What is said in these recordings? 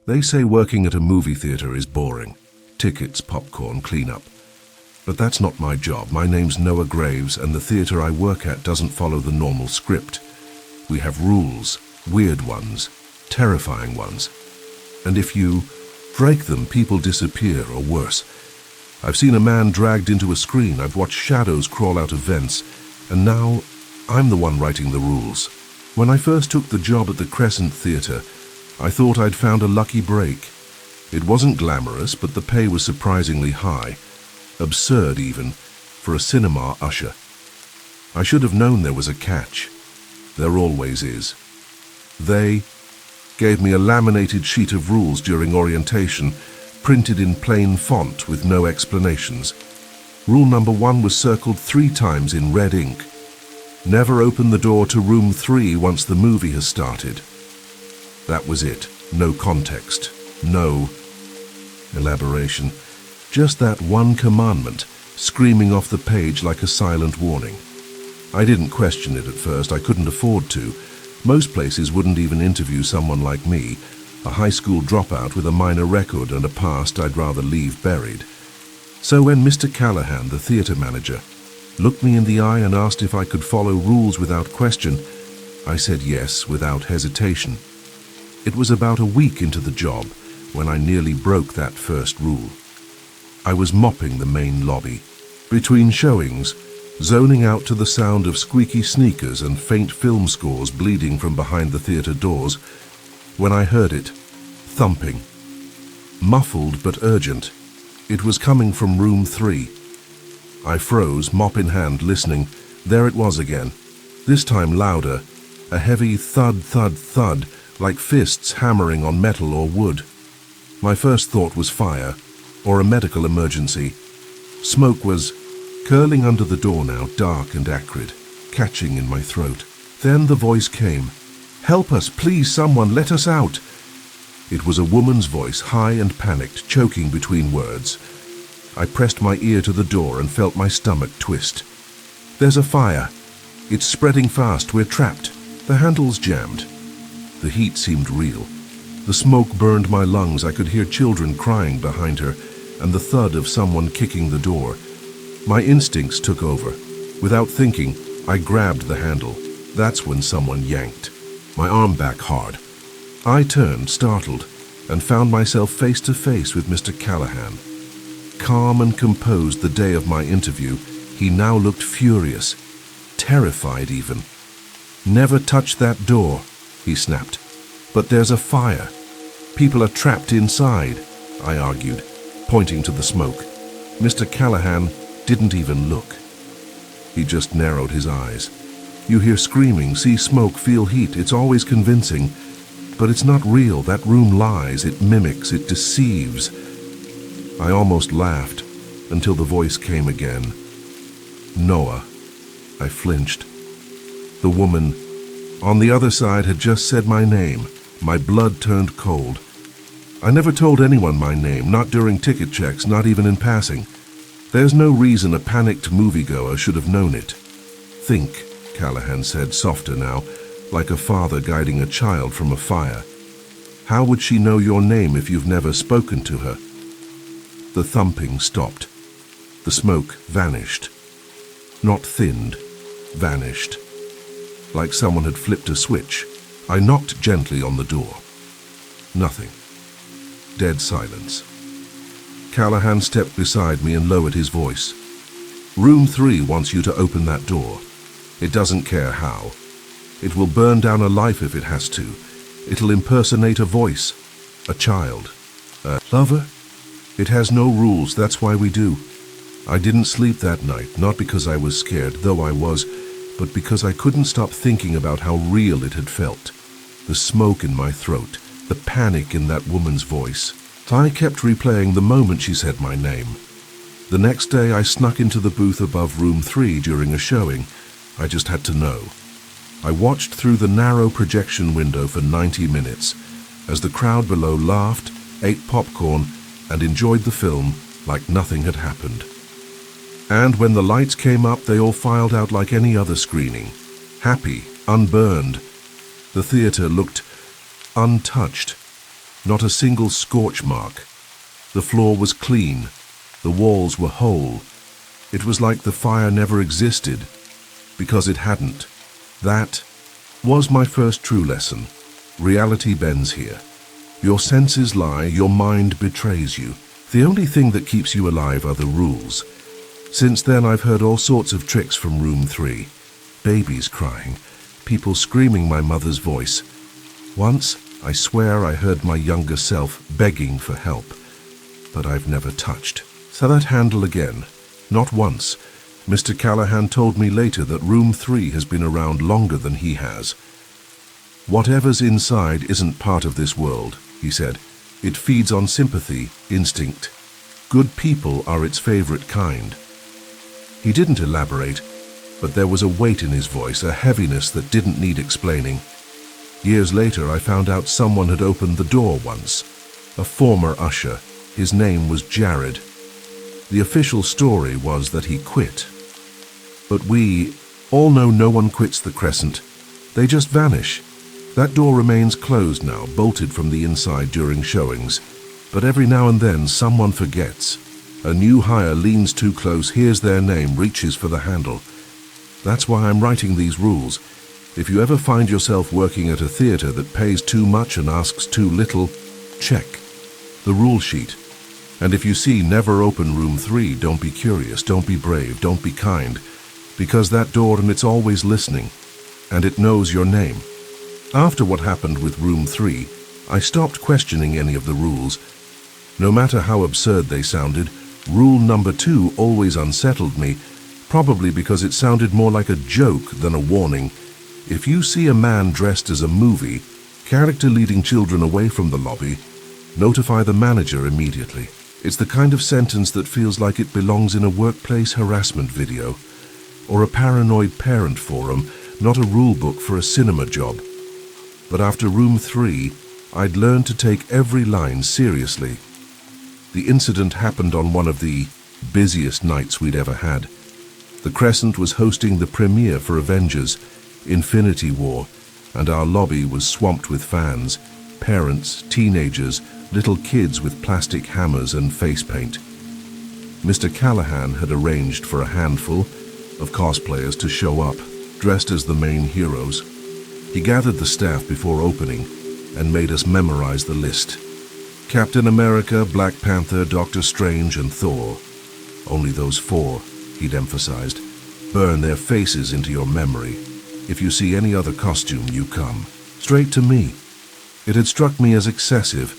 They say working at a movie theater is boring. Tickets, popcorn, cleanup. But that's not my job. My name's Noah Graves, and the theater I work at doesn't follow the normal script. We have rules, weird ones, terrifying ones. And if you break them, people disappear, or worse. I've seen a man dragged into a screen, I've watched shadows crawl out of vents, and now I'm the one writing the rules. When I first took the job at the Crescent Theater, I thought I'd found a lucky break. It wasn't glamorous, but the pay was surprisingly high. Absurd, even, for a cinema usher. I should have known there was a catch. There always is. They gave me a laminated sheet of rules during orientation, printed in plain font with no explanations. Rule number 1 was circled 3 times in red ink. Never open the door to room 3 once the movie has started. That was it. No context. No elaboration. Just that one commandment, screaming off the page like a silent warning. I didn't question it at first. I couldn't afford to. Most places wouldn't even interview someone like me, a high school dropout with a minor record and a past I'd rather leave buried. So when Mr. Callahan, the theater manager, looked me in the eye and asked if I could follow rules without question, I said yes without hesitation. It was about a week into the job when I nearly broke that first rule. I was mopping the main lobby, between showings, zoning out to the sound of squeaky sneakers and faint film scores bleeding from behind the theater doors, when I heard it, thumping. Muffled but urgent. It was coming from room 3. I froze, mop in hand, listening. There it was again, this time louder, a heavy thud, thud, thud, like fists hammering on metal or wood. My first thought was fire, or a medical emergency. Smoke was curling under the door now, dark and acrid, catching in my throat. Then the voice came. "Help us, please, someone, let us out." It was a woman's voice, high and panicked, choking between words. I pressed my ear to the door and felt my stomach twist. "There's a fire. It's spreading fast. We're trapped. The handle's jammed." The heat seemed real. The smoke burned my lungs. I could hear children crying behind her and the thud of someone kicking the door. My instincts took over. Without thinking, I grabbed the handle. That's when someone yanked my arm back hard. I turned, startled, and found myself face to face with Mr. Callahan. Calm and composed the day of my interview, he now looked furious, terrified even. "Never touch that door," he snapped. "But there's a fire. People are trapped inside," I argued, pointing to the smoke. Mr. Callahan didn't even look. He just narrowed his eyes. "You hear screaming, see smoke, feel heat. It's always convincing. But it's not real. That room lies. It mimics. It deceives." I almost laughed until the voice came again. "Noah." I flinched. The woman on the other side had just said my name. My blood turned cold. I never told anyone my name, not during ticket checks, not even in passing. There's no reason a panicked moviegoer should have known it. "Think," Callahan said, softer now, like a father guiding a child from a fire. "How would she know your name if you've never spoken to her?" The thumping stopped. The smoke vanished. Not thinned, vanished. Like someone had flipped a switch. I knocked gently on the door. Nothing. Dead silence. Callahan stepped beside me and lowered his voice. "Room 3 wants you to open that door. It doesn't care how. It will burn down a life if it has to. It'll impersonate a voice, a child, a lover. It has no rules, that's why we do." I didn't sleep that night, not because I was scared, though I was, but because I couldn't stop thinking about how real it had felt. The smoke in my throat, the panic in that woman's voice. I kept replaying the moment she said my name. The next day I snuck into the booth above room 3 during a showing. I just had to know. I watched through the narrow projection window for 90 minutes as the crowd below laughed, ate popcorn, and enjoyed the film like nothing had happened. And when the lights came up, they all filed out like any other screening, happy, unburned. The theater looked untouched. Not a single scorch mark. The floor was clean. The walls were whole. It was like the fire never existed, because it hadn't. That was my first true lesson. Reality bends here. Your senses lie, your mind betrays you. The only thing that keeps you alive are the rules. Since then, I've heard all sorts of tricks from room 3. Babies crying, people screaming my mother's voice. Once, I swear I heard my younger self begging for help, but I've never touched. So that handle again. Not once. Mr. Callahan told me later that room 3 has been around longer than he has. Whatever's inside isn't part of this world, he said. It feeds on sympathy, instinct. Good people are its favorite kind. He didn't elaborate, but there was a weight in his voice, a heaviness that didn't need explaining. Years later, I found out someone had opened the door once. A former usher. His name was Jared. The official story was that he quit. But we all know no one quits the Crescent. They just vanish. That door remains closed now, bolted from the inside during showings. But every now and then, someone forgets. A new hire leans too close, hears their name, reaches for the handle. That's why I'm writing these rules. If you ever find yourself working at a theater that pays too much and asks too little, check the rule sheet. And if you see never open room 3, don't be curious, don't be brave, don't be kind, because that door and it's always listening, and it knows your name. After what happened with room 3, I stopped questioning any of the rules. No matter how absurd they sounded, rule number 2 always unsettled me, probably because it sounded more like a joke than a warning. If you see a man dressed as a movie, character leading children away from the lobby, notify the manager immediately. It's the kind of sentence that feels like it belongs in a workplace harassment video, or a paranoid parent forum, not a rule book for a cinema job. But after room 3, I'd learned to take every line seriously. The incident happened on one of the busiest nights we'd ever had. The Crescent was hosting the premiere for Avengers: Infinity War, and our lobby was swamped with fans, parents, teenagers, little kids with plastic hammers and face paint. Mr. Callahan had arranged for a handful of cosplayers to show up, dressed as the main heroes. He gathered the staff before opening and made us memorize the list. Captain America, Black Panther, Doctor Strange, and Thor. Only those 4, he'd emphasized. Burn their faces into your memory. If you see any other costume, you come. Straight to me. It had struck me as excessive,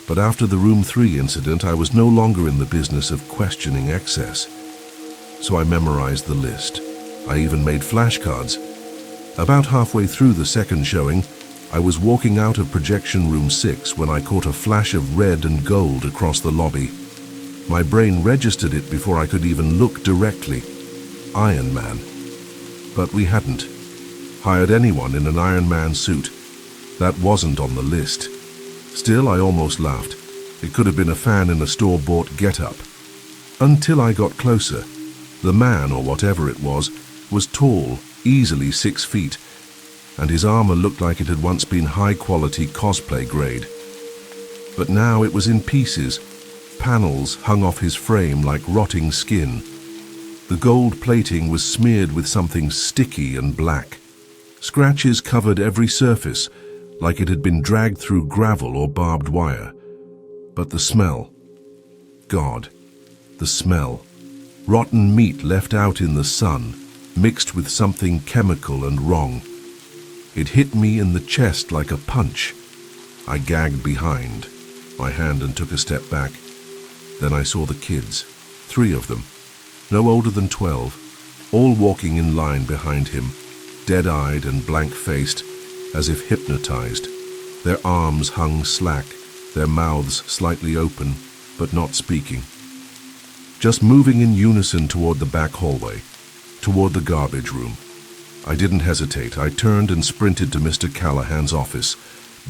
but after the room 3 incident, I was no longer in the business of questioning excess. So I memorized the list. I even made flashcards. About halfway through the second showing, I was walking out of projection room 6 when I caught a flash of red and gold across the lobby. My brain registered it before I could even look directly. Iron Man. But we hadn't hired anyone in an Iron Man suit. That wasn't on the list. Still, I almost laughed. It could have been a fan in a store-bought get-up. Until I got closer. The man, or whatever it was tall, easily 6 feet, and his armor looked like it had once been high-quality cosplay grade. But now it was in pieces. Panels hung off his frame like rotting skin. The gold plating was smeared with something sticky and black. Scratches covered every surface, like it had been dragged through gravel or barbed wire. But the smell. God, the smell. Rotten meat left out in the sun, mixed with something chemical and wrong. It hit me in the chest like a punch. I gagged behind my hand and took a step back. Then I saw the kids, 3 of them, no older than 12, all walking in line behind him, dead-eyed and blank-faced, as if hypnotized. Their arms hung slack, their mouths slightly open, but not speaking. Just moving in unison toward the back hallway, toward the garbage room. I didn't hesitate. I turned and sprinted to Mr. Callahan's office.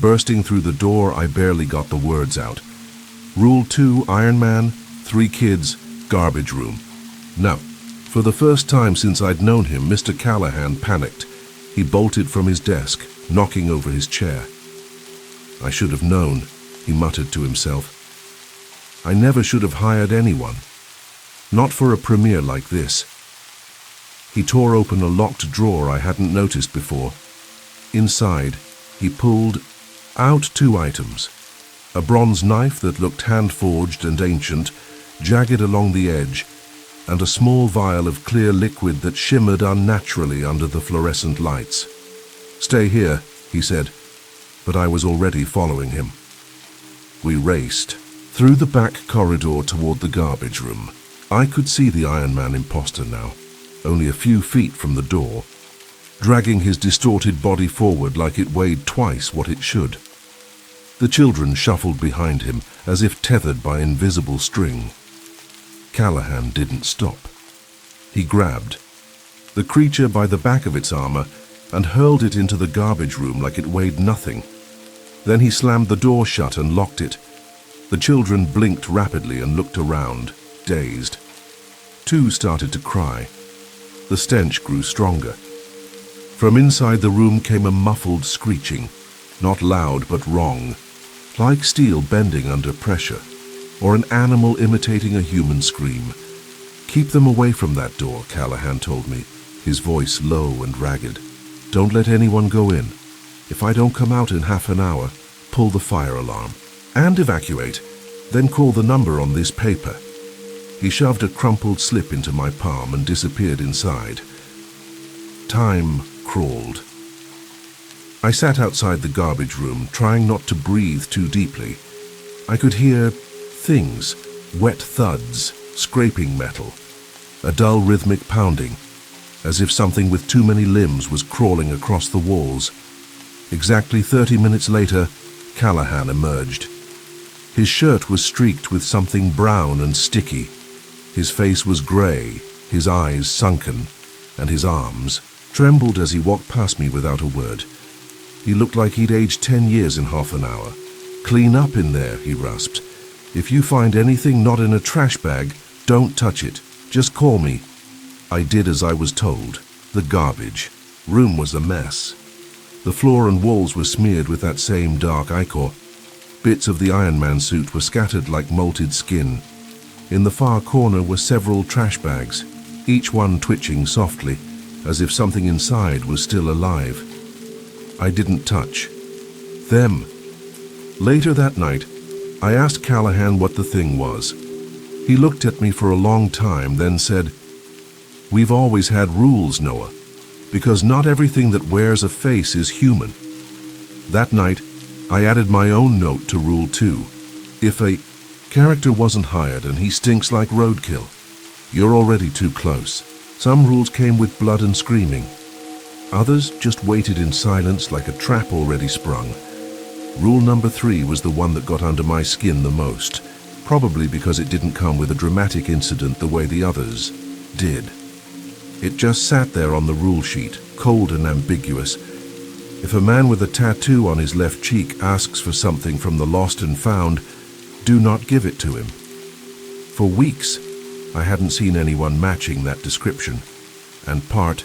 Bursting through the door, I barely got the words out. Rule 2, Iron Man, 3 kids, garbage room. No. For the first time since I'd known him, Mr. Callahan panicked. He bolted from his desk, knocking over his chair. I should have known. he muttered to himself. I never should have hired anyone. Not for a premiere like this. He tore open a locked drawer I hadn't noticed before. Inside, he pulled out 2 items. A bronze knife that looked hand-forged and ancient, jagged along the edge, and a small vial of clear liquid that shimmered unnaturally under the fluorescent lights. Stay here, he said, but I was already following him. We raced through the back corridor toward the garbage room. I could see the Iron Man imposter now, only a few feet from the door, dragging his distorted body forward like it weighed twice what it should. The children shuffled behind him as if tethered by invisible string. Callahan didn't stop. He grabbed the creature by the back of its armor and hurled it into the garbage room like it weighed nothing. Then he slammed the door shut and locked it. The children blinked rapidly and looked around, dazed. 2 started to cry. The stench grew stronger. From inside the room came a muffled screeching, not loud but wrong, like steel bending under pressure, or an animal imitating a human scream. Keep them away from that door, Callahan told me, his voice low and ragged. Don't let anyone go in. If I don't come out in half an hour, pull the fire alarm. And evacuate, then call the number on this paper. He shoved a crumpled slip into my palm and disappeared inside. Time crawled. I sat outside the garbage room, trying not to breathe too deeply. I could hear things, wet thuds, scraping metal, a dull rhythmic pounding, as if something with too many limbs was crawling across the walls. Exactly 30 minutes later, Callahan emerged. His shirt was streaked with something brown and sticky. His face was gray, his eyes sunken, and his arms trembled as he walked past me without a word. He looked like he'd aged 10 years in half an hour. Clean up in there, he rasped. If you find anything not in a trash bag, don't touch it. Just call me. I did as I was told. The garbage room was a mess. The floor and walls were smeared with that same dark ichor. Bits of the Iron Man suit were scattered like molted skin. In the far corner were several trash bags, each one twitching softly, as if something inside was still alive. I didn't touch them. Later that night, I asked Callahan what the thing was. He looked at me for a long time, then said, "We've always had rules, Noah, because not everything that wears a face is human." That night, I added my own note to Rule 2. If a character wasn't hired and he stinks like roadkill, you're already too close. Some rules came with blood and screaming. Others just waited in silence like a trap already sprung. Rule number 3 was the one that got under my skin the most, probably because it didn't come with a dramatic incident the way the others did. It just sat there on the rule sheet, cold and ambiguous. If a man with a tattoo on his left cheek asks for something from the lost and found, do not give it to him. For weeks, I hadn't seen anyone matching that description, and part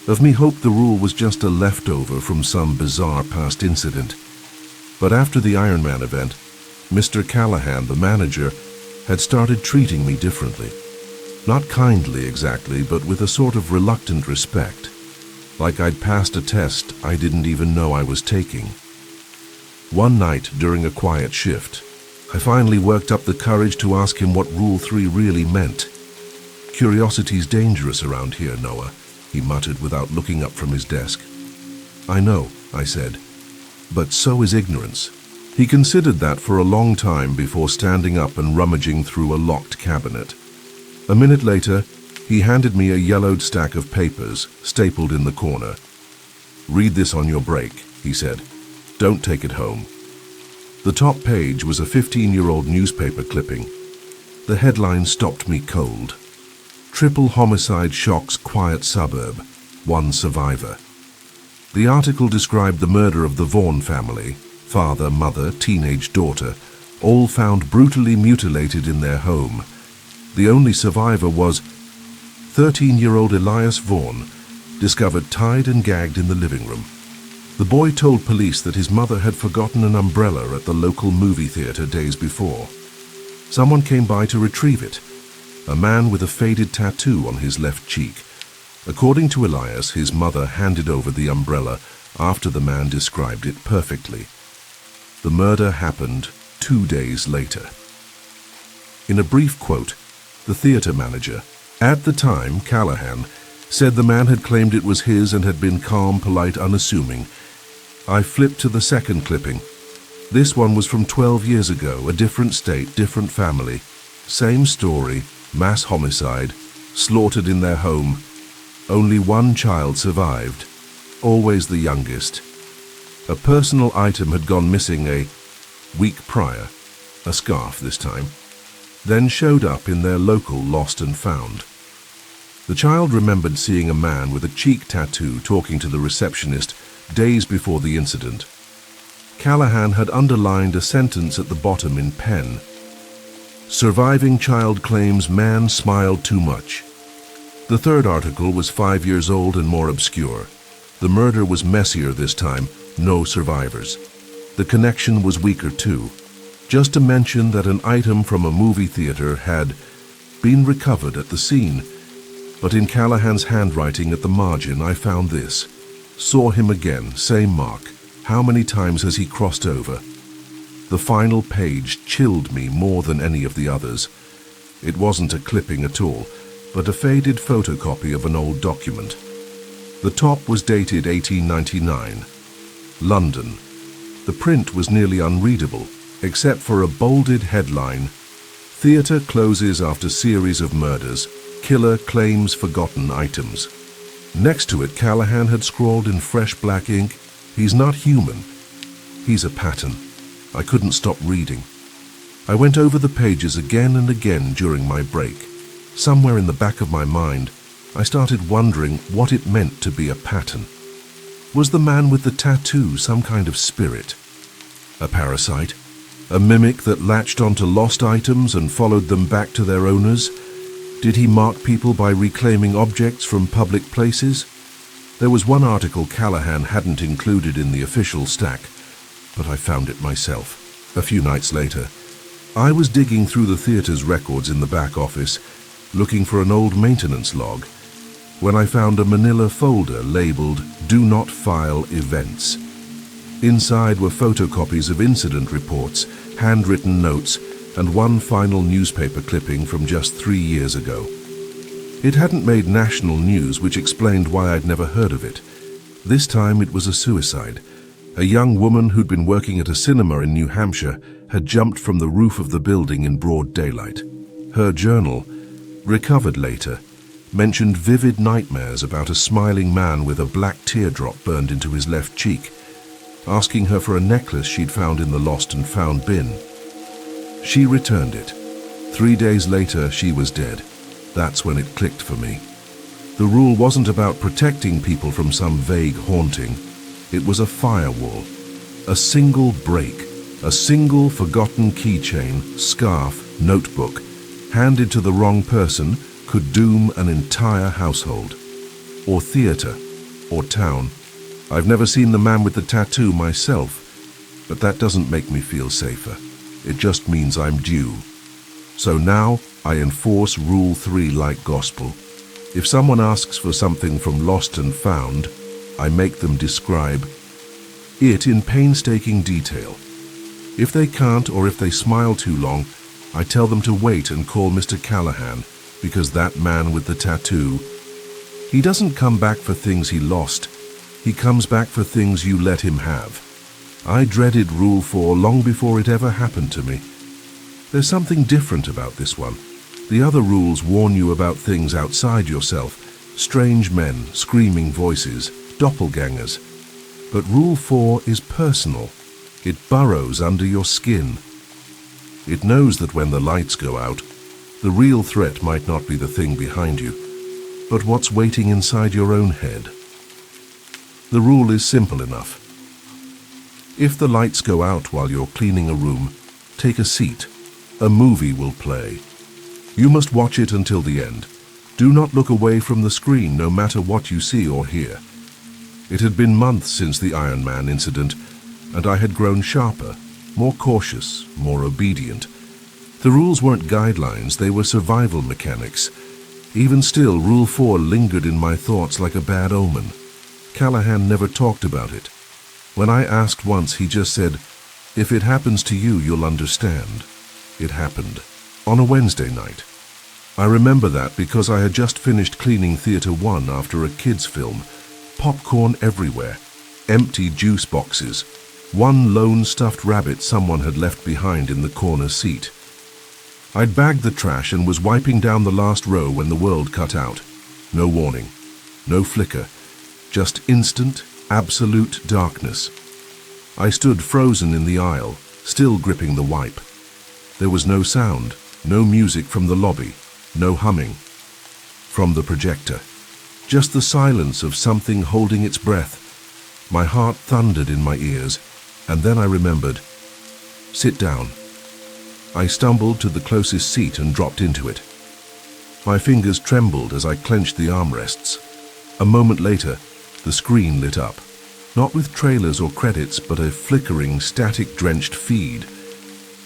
of me hoped the rule was just a leftover from some bizarre past incident. But after the Iron Man event, Mr. Callahan, the manager, had started treating me differently. Not kindly exactly, but with a sort of reluctant respect, like I'd passed a test I didn't even know I was taking. One night during a quiet shift, I finally worked up the courage to ask him what Rule 3 really meant. "Curiosity's dangerous around here, Noah," he muttered without looking up from his desk. "I know," I said, "but so is ignorance." He considered that for a long time before standing up and rummaging through a locked cabinet. A minute later, he handed me a yellowed stack of papers, stapled in the corner. "Read this on your break," he said. "Don't take it home." The top page was a 15-year-old newspaper clipping. The headline stopped me cold. "Triple homicide shocks quiet suburb. One survivor." The article described the murder of the Vaughn family, father, mother, teenage daughter, all found brutally mutilated in their home. The only survivor was 13-year-old Elias Vaughn, discovered tied and gagged in the living room. The boy told police that his mother had forgotten an umbrella at the local movie theater days before. Someone came by to retrieve it, a man with a faded tattoo on his left cheek. According to Elias, his mother handed over the umbrella after the man described it perfectly. The murder happened 2 days later. In a brief quote, the theater manager, at the time Callahan, said the man had claimed it was his and had been calm, polite, unassuming. I flipped to the second clipping. This one was from 12 years ago, a different state, different family. Same story, mass homicide, slaughtered in their home. Only one child survived, always the youngest. A personal item had gone missing a week prior, a scarf this time, then showed up in their local lost and found. The child remembered seeing a man with a cheek tattoo talking to the receptionist days before the incident. Callahan had underlined a sentence at the bottom in pen. Surviving child claims man smiled too much. The third article was 5 years old and more obscure. The murder was messier this time, no survivors. The connection was weaker too. Just a mention that an item from a movie theater had been recovered at the scene. But in Callahan's handwriting at the margin I found this. Saw him again, same mark. How many times has he crossed over? The final page chilled me more than any of the others. It wasn't a clipping at all, but a faded photocopy of an old document. The top was dated 1899. London. The print was nearly unreadable, except for a bolded headline. Theatre closes after series of murders. Killer claims forgotten items. Next to it, Callahan had scrawled in fresh black ink, "He's not human. He's a pattern." I couldn't stop reading. I went over the pages again and again during my break. Somewhere in the back of my mind, I started wondering what it meant to be a pattern. Was the man with the tattoo some kind of spirit? A parasite? A mimic that latched onto lost items and followed them back to their owners? Did he mark people by reclaiming objects from public places? There was one article Callahan hadn't included in the official stack, but I found it myself. A few nights later, I was digging through the theater's records in the back office, looking for an old maintenance log, when I found a manila folder labeled "Do Not File Events." Inside were photocopies of incident reports, handwritten notes, and one final newspaper clipping from just 3 years ago. It hadn't made national news, which explained why I'd never heard of it. This time it was a suicide. A young woman who'd been working at a cinema in New Hampshire had jumped from the roof of the building in broad daylight. Her journal, recovered later, mentioned vivid nightmares about a smiling man with a black teardrop burned into his left cheek, asking her for a necklace she'd found in the lost and found bin. She returned it. 3 days later, she was dead. That's when it clicked for me. The rule wasn't about protecting people from some vague haunting. It was a firewall. A single break, a single forgotten keychain, scarf, notebook, handed to the wrong person could doom an entire household. Or theater, or town. I've never seen the man with the tattoo myself, but that doesn't make me feel safer. It just means I'm due. So now I enforce Rule 3 like gospel. If someone asks for something from Lost and Found, I make them describe it in painstaking detail. If they can't, or if they smile too long, I tell them to wait and call Mr. Callahan, because that man with the tattoo, he doesn't come back for things he lost. He comes back for things you let him have. I dreaded Rule 4 long before it ever happened to me. There's something different about this one. The other rules warn you about things outside yourself, strange men, screaming voices, doppelgangers. But Rule 4 is personal. It burrows under your skin. It knows that when the lights go out, the real threat might not be the thing behind you, but what's waiting inside your own head. The rule is simple enough. If the lights go out while you're cleaning a room, take a seat. A movie will play. You must watch it until the end. Do not look away from the screen, no matter what you see or hear. It had been months since the Iron Man incident, and I had grown sharper, more cautious, more obedient. The rules weren't guidelines, they were survival mechanics. Even still, Rule 4 lingered in my thoughts like a bad omen. Callahan never talked about it. When I asked once, he just said, "If it happens to you, you'll understand." It happened. On a Wednesday night. I remember that because I had just finished cleaning Theater 1 after a kids' film. Popcorn everywhere. Empty juice boxes. One lone stuffed rabbit someone had left behind in the corner seat. I'd bagged the trash and was wiping down the last row when the world cut out. No warning. No flicker. Just instant, absolute darkness. I stood frozen in the aisle, still gripping the wipe. There was no sound, no music from the lobby, no humming from the projector. Just the silence of something holding its breath. My heart thundered in my ears, and then I remembered. Sit down. I stumbled to the closest seat and dropped into it. My fingers trembled as I clenched the armrests. A moment later, the screen lit up. Not with trailers or credits, but a flickering, static-drenched feed.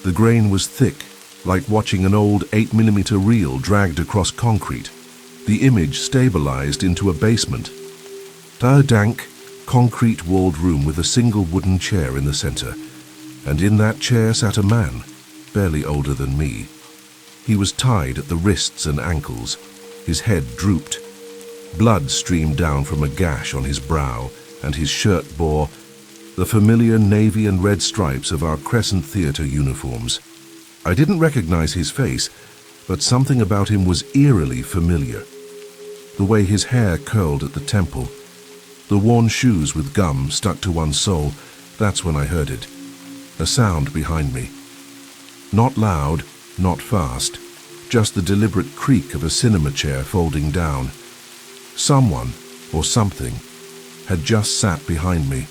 The grain was thick, like watching an old 8mm reel dragged across concrete. The image stabilized into a basement. A dank, concrete-walled room with a single wooden chair in the center. And in that chair sat a man, barely older than me. He was tied at the wrists and ankles. His head drooped. Blood streamed down from a gash on his brow, and his shirt bore the familiar navy and red stripes of our Crescent Theater uniforms. I didn't recognize his face, but something about him was eerily familiar. The way his hair curled at the temple, the worn shoes with gum stuck to one sole, that's when I heard it. A sound behind me. Not loud, not fast, just the deliberate creak of a cinema chair folding down. Someone, or something, had just sat behind me.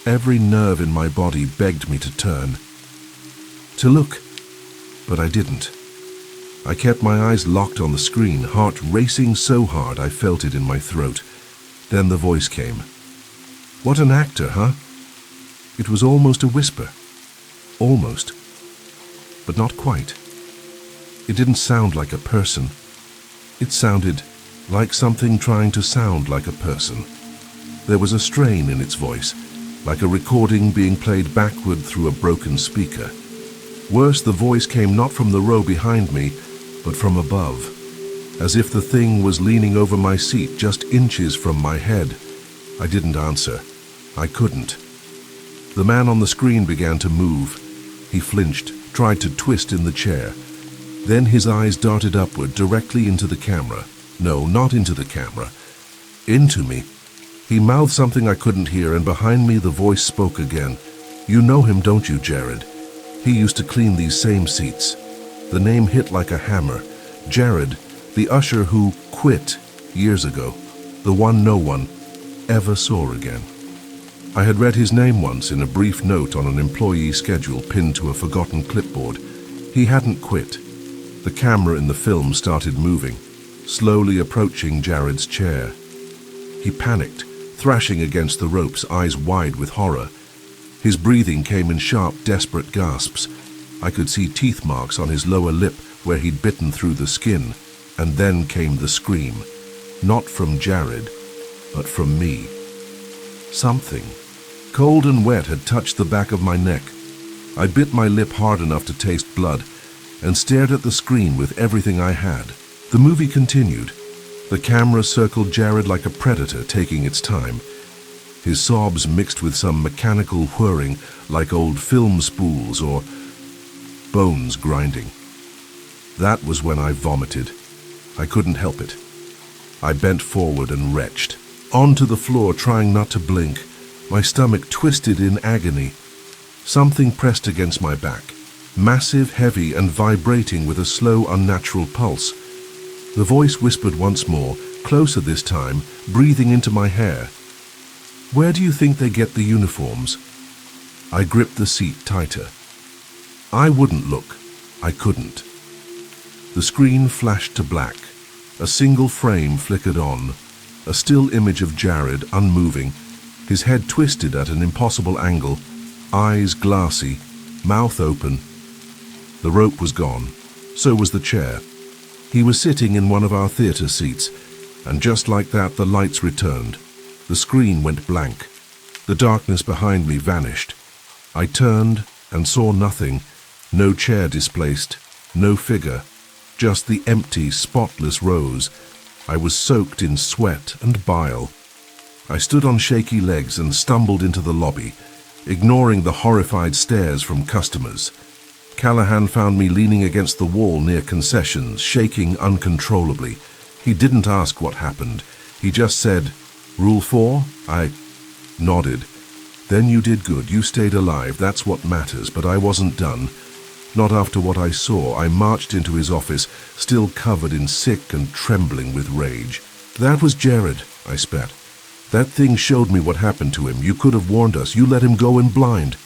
Every nerve in my body begged me to turn, to look, but I didn't. I kept my eyes locked on the screen, heart racing so hard I felt it in my throat. Then the voice came. What an actor, huh? It was almost a whisper. Almost. But not quite. It didn't sound like a person. It sounded like something trying to sound like a person. There was a strain in its voice, like a recording being played backward through a broken speaker. Worse, the voice came not from the row behind me, but from above, as if the thing was leaning over my seat just inches from my head. I didn't answer. I couldn't. The man on the screen began to move. He flinched, tried to twist in the chair. Then his eyes darted upward, directly into the camera. No, not into the camera. Into me. He mouthed something I couldn't hear, and behind me the voice spoke again. You know him, don't you, Jared? He used to clean these same seats. The name hit like a hammer. Jared, the usher who quit years ago. The one no one ever saw again. I had read his name once in a brief note on an employee schedule pinned to a forgotten clipboard. He hadn't quit. The camera in the film started moving, slowly approaching Jared's chair. He panicked, thrashing against the ropes, eyes wide with horror. His breathing came in sharp, desperate gasps. I could see teeth marks on his lower lip where he'd bitten through the skin. And then came the scream. Not from Jared, but from me. Something, cold and wet, had touched the back of my neck. I bit my lip hard enough to taste blood and stared at the screen with everything I had. The movie continued. The camera circled Jared like a predator taking its time. His sobs mixed with some mechanical whirring like old film spools or bones grinding. That was when I vomited. I couldn't help it. I bent forward and retched. Onto the floor, trying not to blink. My stomach twisted in agony. Something pressed against my back. Massive, heavy, and vibrating with a slow, unnatural pulse. The voice whispered once more, closer this time, breathing into my hair. Where do you think they get the uniforms? I gripped the seat tighter. I wouldn't look. I couldn't. The screen flashed to black. A single frame flickered on. A still image of Jared, unmoving, his head twisted at an impossible angle, eyes glassy, mouth open. The rope was gone. So was the chair. He was sitting in one of our theater seats, and just like that the lights returned. The screen went blank. The darkness behind me vanished. I turned and saw nothing. No chair displaced, no figure, just the empty, spotless rows. I was soaked in sweat and bile. I stood on shaky legs and stumbled into the lobby, ignoring the horrified stares from customers. Callahan found me leaning against the wall near concessions, shaking uncontrollably. He didn't ask what happened. He just said, "Rule 4? I nodded. "Then you did good. You stayed alive. That's what matters." But I wasn't done. Not after what I saw. I marched into his office, still covered in sick and trembling with rage. "That was Jared," I spat. "That thing showed me what happened to him. You could have warned us. You let him go in blind."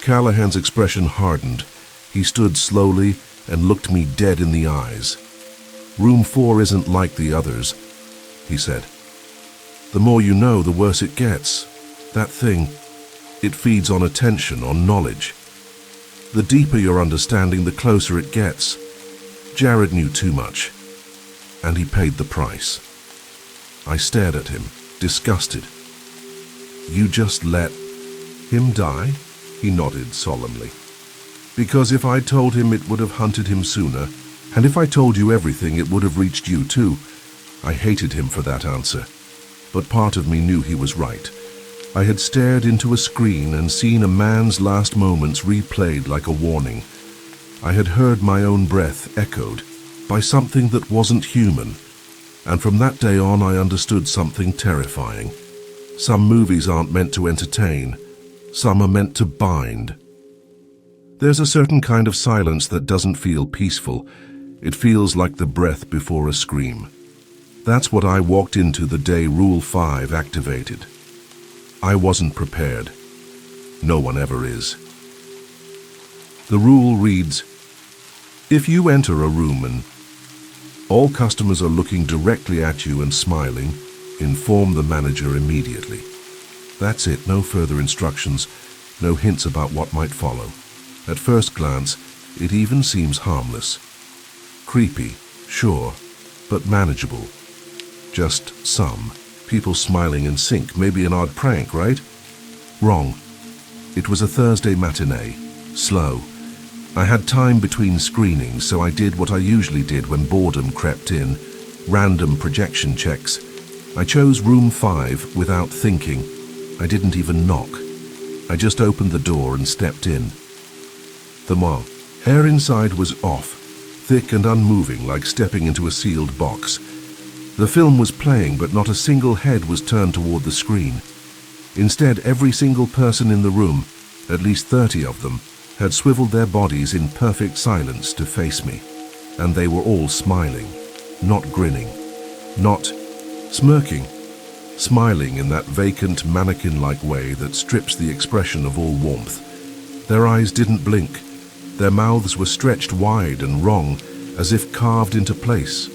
Callahan's expression hardened. He stood slowly and looked me dead in the eyes. "Room 4 isn't like the others," he said. "The more you know, the worse it gets. That thing, it feeds on attention, on knowledge. The deeper your understanding, the closer it gets. Jared knew too much, and he paid the price." I stared at him, disgusted. "You just let him die?" He nodded solemnly. "Because if I told him, it would have hunted him sooner, and if I told you everything, it would have reached you too." I hated him for that answer, but part of me knew he was right. I had stared into a screen and seen a man's last moments replayed like a warning. I had heard my own breath echoed by something that wasn't human, and from that day on I understood something terrifying. Some movies aren't meant to entertain, some are meant to bind. There's a certain kind of silence that doesn't feel peaceful. It feels like the breath before a scream. That's what I walked into the day Rule 5 activated. I wasn't prepared. No one ever is. The rule reads, if you enter a room and all customers are looking directly at you and smiling, inform the manager immediately. That's it, no further instructions, no hints about what might follow. At first glance, it even seems harmless. Creepy, sure, but manageable. Just some. People smiling in sync, maybe an odd prank, right? Wrong. It was a Thursday matinee. Slow. I had time between screenings, so I did what I usually did when boredom crept in. Random projection checks. I chose room 5 without thinking. I didn't even knock. I just opened the door and stepped in. The hair inside was off, thick and unmoving like stepping into a sealed box. The film was playing, but not a single head was turned toward the screen. Instead, every single person in the room, at least 30 of them, had swiveled their bodies in perfect silence to face me. And they were all smiling, not grinning, not smirking, smiling in that vacant mannequin-like way that strips the expression of all warmth. Their eyes didn't blink. Their mouths were stretched wide and wrong, as if carved into place.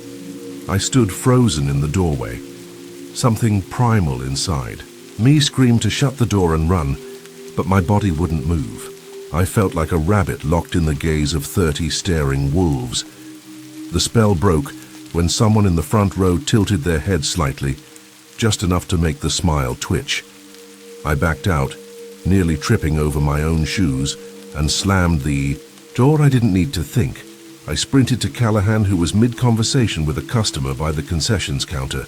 I stood frozen in the doorway. Something primal inside. Me screamed to shut the door and run, but my body wouldn't move. I felt like a rabbit locked in the gaze of 30 staring wolves. The spell broke when someone in the front row tilted their head slightly, just enough to make the smile twitch. I backed out, nearly tripping over my own shoes, and slammed the door. I didn't need to think. I sprinted to Callahan, who was mid-conversation with a customer by the concessions counter.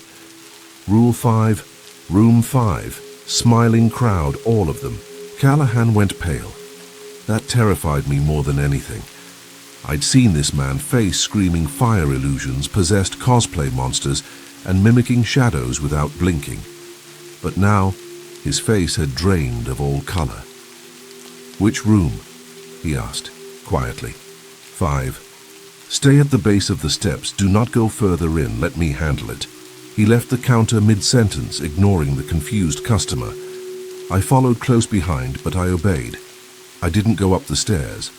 Rule 5, room 5, smiling crowd, all of them. Callahan went pale. That terrified me more than anything. I'd seen this man face screaming fire illusions, possessed cosplay monsters, and mimicking shadows without blinking. But now, his face had drained of all color. "Which room?" he asked, quietly. 5. "Stay at the base of the steps. Do not go further in. Let me handle it." He left the counter mid-sentence, ignoring the confused customer. I followed close behind, but I obeyed. I didn't go up the stairs.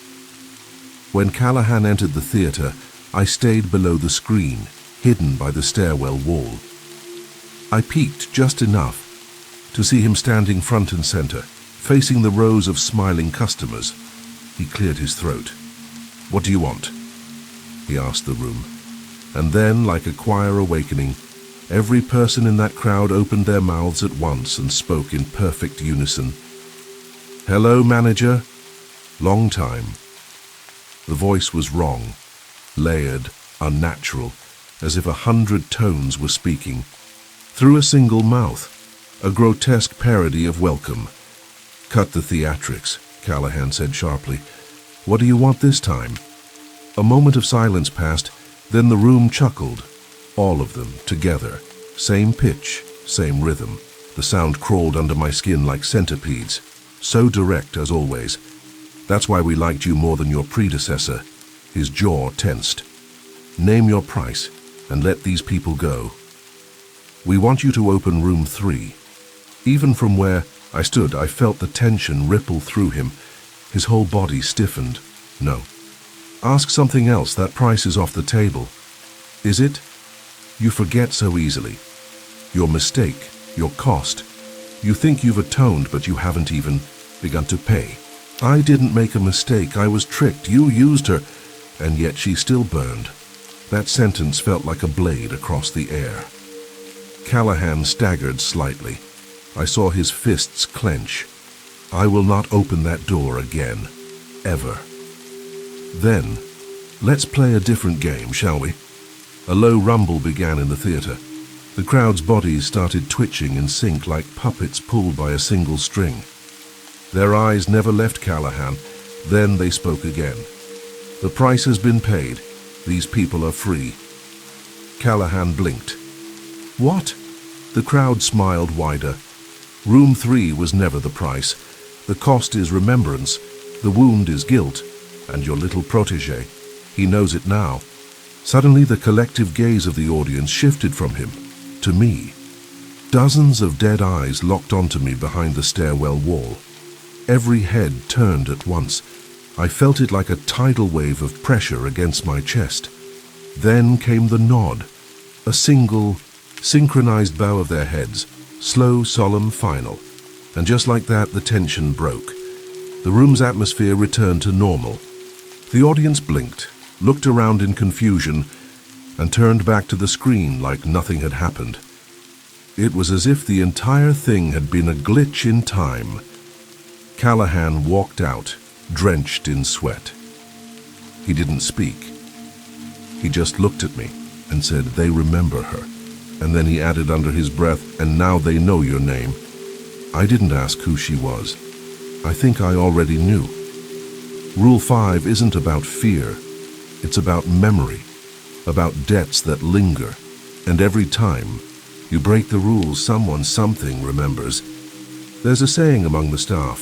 When Callahan entered the theater, I stayed below the screen, hidden by the stairwell wall. I peeked just enough to see him standing front and center, facing the rows of smiling customers. He cleared his throat. "What do you want?" he asked the room. And then, like a choir awakening, every person in that crowd opened their mouths at once and spoke in perfect unison. "Hello, manager. Long time." The voice was wrong, layered, unnatural, as if 100 tones were speaking. Through a single mouth, a grotesque parody of welcome. "Cut the theatrics," Callahan said sharply. "What do you want this time?" A moment of silence passed, then the room chuckled. All of them, together. Same pitch, same rhythm. The sound crawled under my skin like centipedes. So direct as always. "That's why we liked you more than your predecessor." His jaw tensed. "Name your price and let these people go. We want you to open room 3. Even from where I stood, I felt the tension ripple through him. His whole body stiffened. "No. Ask something else. That price is off the table." "Is it? You forget so easily. Your mistake, your cost. You think you've atoned, but you haven't even begun to pay. I didn't make a mistake. I was tricked. You used her, and yet she still burned." That sentence felt like a blade across the air. Callahan staggered slightly. I saw his fists clench. "I will not open that door again. Ever." "Then, let's play a different game, shall we?" A low rumble began in the theater. The crowd's bodies started twitching in sync like puppets pulled by a single string. Their eyes never left Callahan. Then they spoke again. "The price has been paid. These people are free." Callahan blinked. "What?" The crowd smiled wider. Room 3 was never the price. The cost is remembrance. The wound is guilt. And your little protege, he knows it now. Suddenly the collective gaze of the audience shifted from him to me. Dozens of dead eyes locked onto me behind the stairwell wall. Every head turned at once. I felt it like a tidal wave of pressure against my chest. Then came the nod, a single, synchronized bow of their heads, slow, solemn, final. And just like that, the tension broke. The room's atmosphere returned to normal. The audience blinked, looked around in confusion, and turned back to the screen like nothing had happened. It was as if the entire thing had been a glitch in time. Callahan walked out, drenched in sweat. He didn't speak. He just looked at me and said, "They remember her." And then he added under his breath, "And now they know your name." I didn't ask who she was. I think I already knew. Rule 5 isn't about fear. It's about memory, about debts that linger. And every time you break the rules, something remembers. There's a saying among the staff,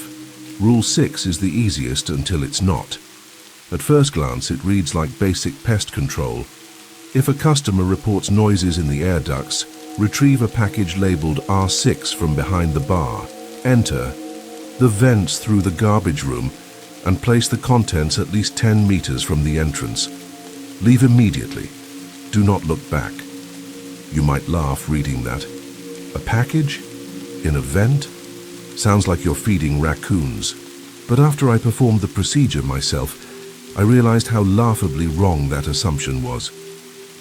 Rule 6 is the easiest until it's not. At first glance, it reads like basic pest control. If a customer reports noises in the air ducts, retrieve a package labeled R6 from behind the bar, enter the vents through the garbage room, and place the contents at least 10 meters from the entrance. Leave immediately. Do not look back. You might laugh reading that. A package? In a vent? Sounds like you're feeding raccoons. But after I performed the procedure myself, I realized how laughably wrong that assumption was.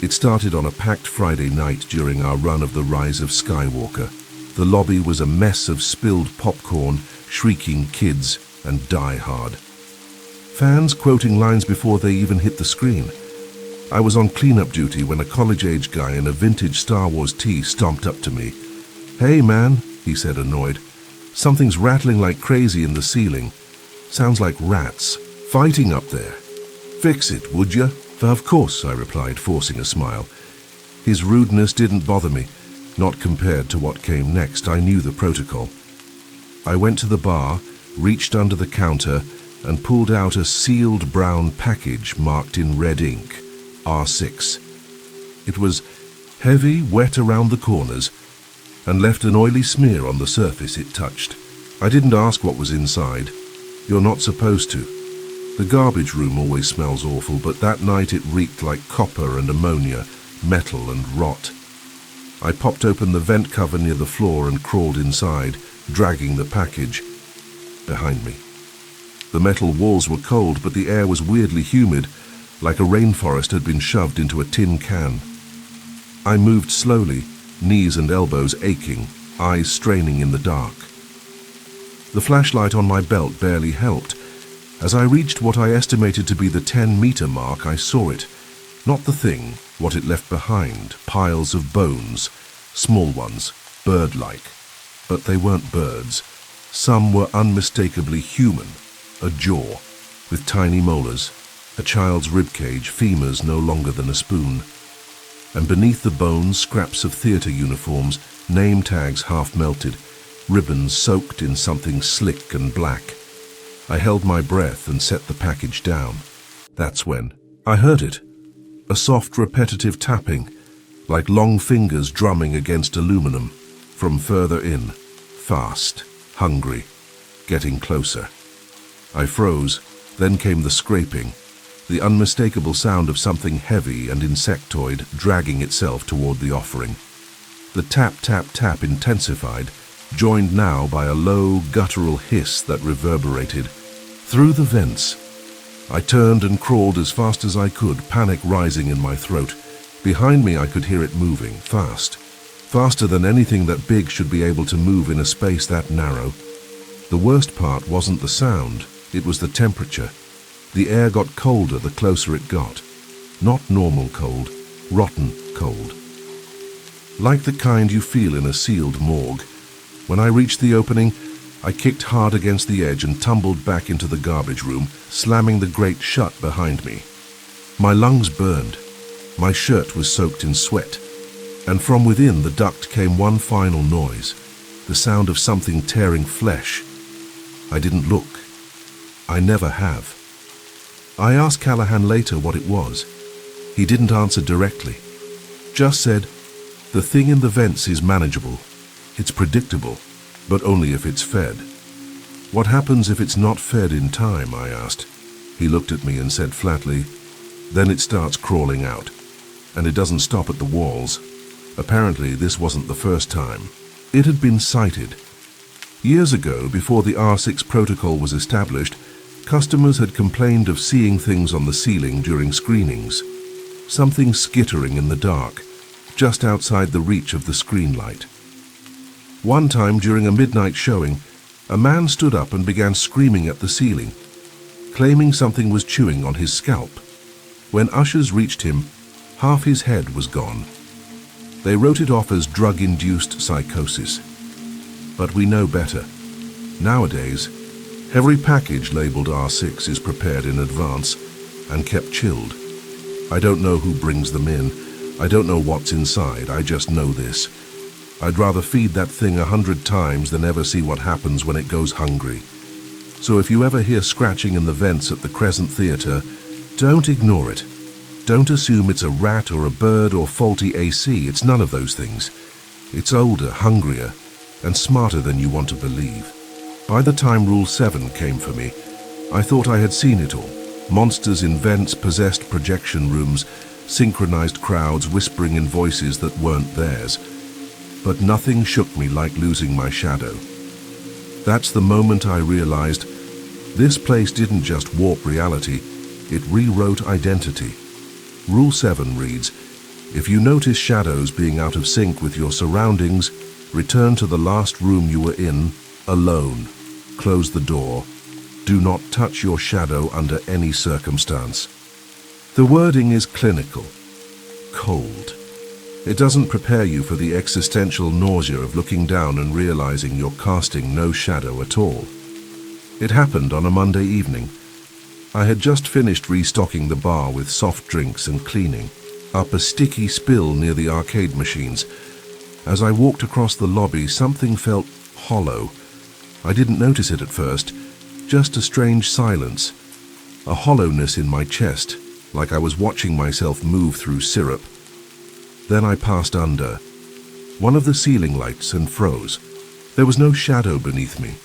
It started on a packed Friday night during our run of The Rise of Skywalker. The lobby was a mess of spilled popcorn, shrieking kids, and Die Hard. Fans quoting lines before they even hit the screen. I was on cleanup duty when a college-age guy in a vintage Star Wars tee stomped up to me. "Hey man," he said, annoyed. "Something's rattling like crazy in the ceiling. Sounds like rats. Fighting up there. Fix it, would ya?" "Of course," I replied, forcing a smile. His rudeness didn't bother me, not compared to what came next. I knew the protocol. I went to the bar, reached under the counter, and pulled out a sealed brown package marked in red ink, R6. It was heavy, wet around the corners, and left an oily smear on the surface it touched. I didn't ask what was inside. You're not supposed to. The garbage room always smells awful, but that night it reeked like copper and ammonia, metal and rot. I popped open the vent cover near the floor and crawled inside, dragging the package behind me. The metal walls were cold, but the air was weirdly humid, like a rainforest had been shoved into a tin can. I moved slowly, knees and elbows aching, eyes straining in the dark. The flashlight on my belt barely helped. As I reached what I estimated to be the 10-meter mark, I saw it. Not the thing, what it left behind, piles of bones, small ones, bird-like. But they weren't birds. Some were unmistakably human, a jaw, with tiny molars, a child's ribcage, femurs no longer than a spoon. And beneath the bones, scraps of theater uniforms, name tags half melted, ribbons soaked in something slick and black. I held my breath and set the package down. That's when I heard it. A soft, repetitive tapping, like long fingers drumming against aluminum, from further in, fast, hungry, getting closer. I froze, then came the scraping, the unmistakable sound of something heavy and insectoid dragging itself toward the offering. The tap, tap, tap intensified, joined now by a low, guttural hiss that reverberated through the vents. I turned and crawled as fast as I could, panic rising in my throat. Behind me I could hear it moving, fast. Faster than anything that big should be able to move in a space that narrow. The worst part wasn't the sound, it was the temperature. The air got colder the closer it got. Not normal cold, rotten cold. Like the kind you feel in a sealed morgue. When I reached the opening, I kicked hard against the edge and tumbled back into the garbage room, slamming the grate shut behind me. My lungs burned. My shirt was soaked in sweat. And from within the duct came one final noise, the sound of something tearing flesh. I didn't look. I never have. I asked Callahan later what it was. He didn't answer directly. Just said, "The thing in the vents is manageable. It's predictable, but only if it's fed." "What happens if it's not fed in time?" I asked. He looked at me and said flatly, "Then it starts crawling out. And it doesn't stop at the walls." Apparently, this wasn't the first time. It had been sighted. Years ago, before the R6 protocol was established, customers had complained of seeing things on the ceiling during screenings. Something skittering in the dark, just outside the reach of the screen light. One time during a midnight showing, a man stood up and began screaming at the ceiling, claiming something was chewing on his scalp. When ushers reached him, half his head was gone. They wrote it off as drug-induced psychosis. But we know better. Nowadays, every package labeled R6 is prepared in advance and kept chilled. I don't know who brings them in. I don't know what's inside. I just know this. I'd rather feed that thing 100 times than ever see what happens when it goes hungry. So if you ever hear scratching in the vents at the Crescent Theater, don't ignore it. Don't assume it's a rat or a bird or faulty AC. It's none of those things. It's older, hungrier, and smarter than you want to believe. By the time Rule 7 came for me, I thought I had seen it all. Monsters in vents, possessed projection rooms, synchronized crowds whispering in voices that weren't theirs. But nothing shook me like losing my shadow. That's the moment I realized this place didn't just warp reality, it rewrote identity. Rule 7 reads, if you notice shadows being out of sync with your surroundings, return to the last room you were in, alone. Close the door. Do not touch your shadow under any circumstance. The wording is clinical, cold. It doesn't prepare you for the existential nausea of looking down and realizing you're casting no shadow at all. It happened on a Monday evening. I had just finished restocking the bar with soft drinks and cleaning up a sticky spill near the arcade machines. As I walked across the lobby, something felt hollow. I didn't notice it at first, just a strange silence, a hollowness in my chest, like I was watching myself move through syrup. Then I passed under one of the ceiling lights and froze. There was no shadow beneath me.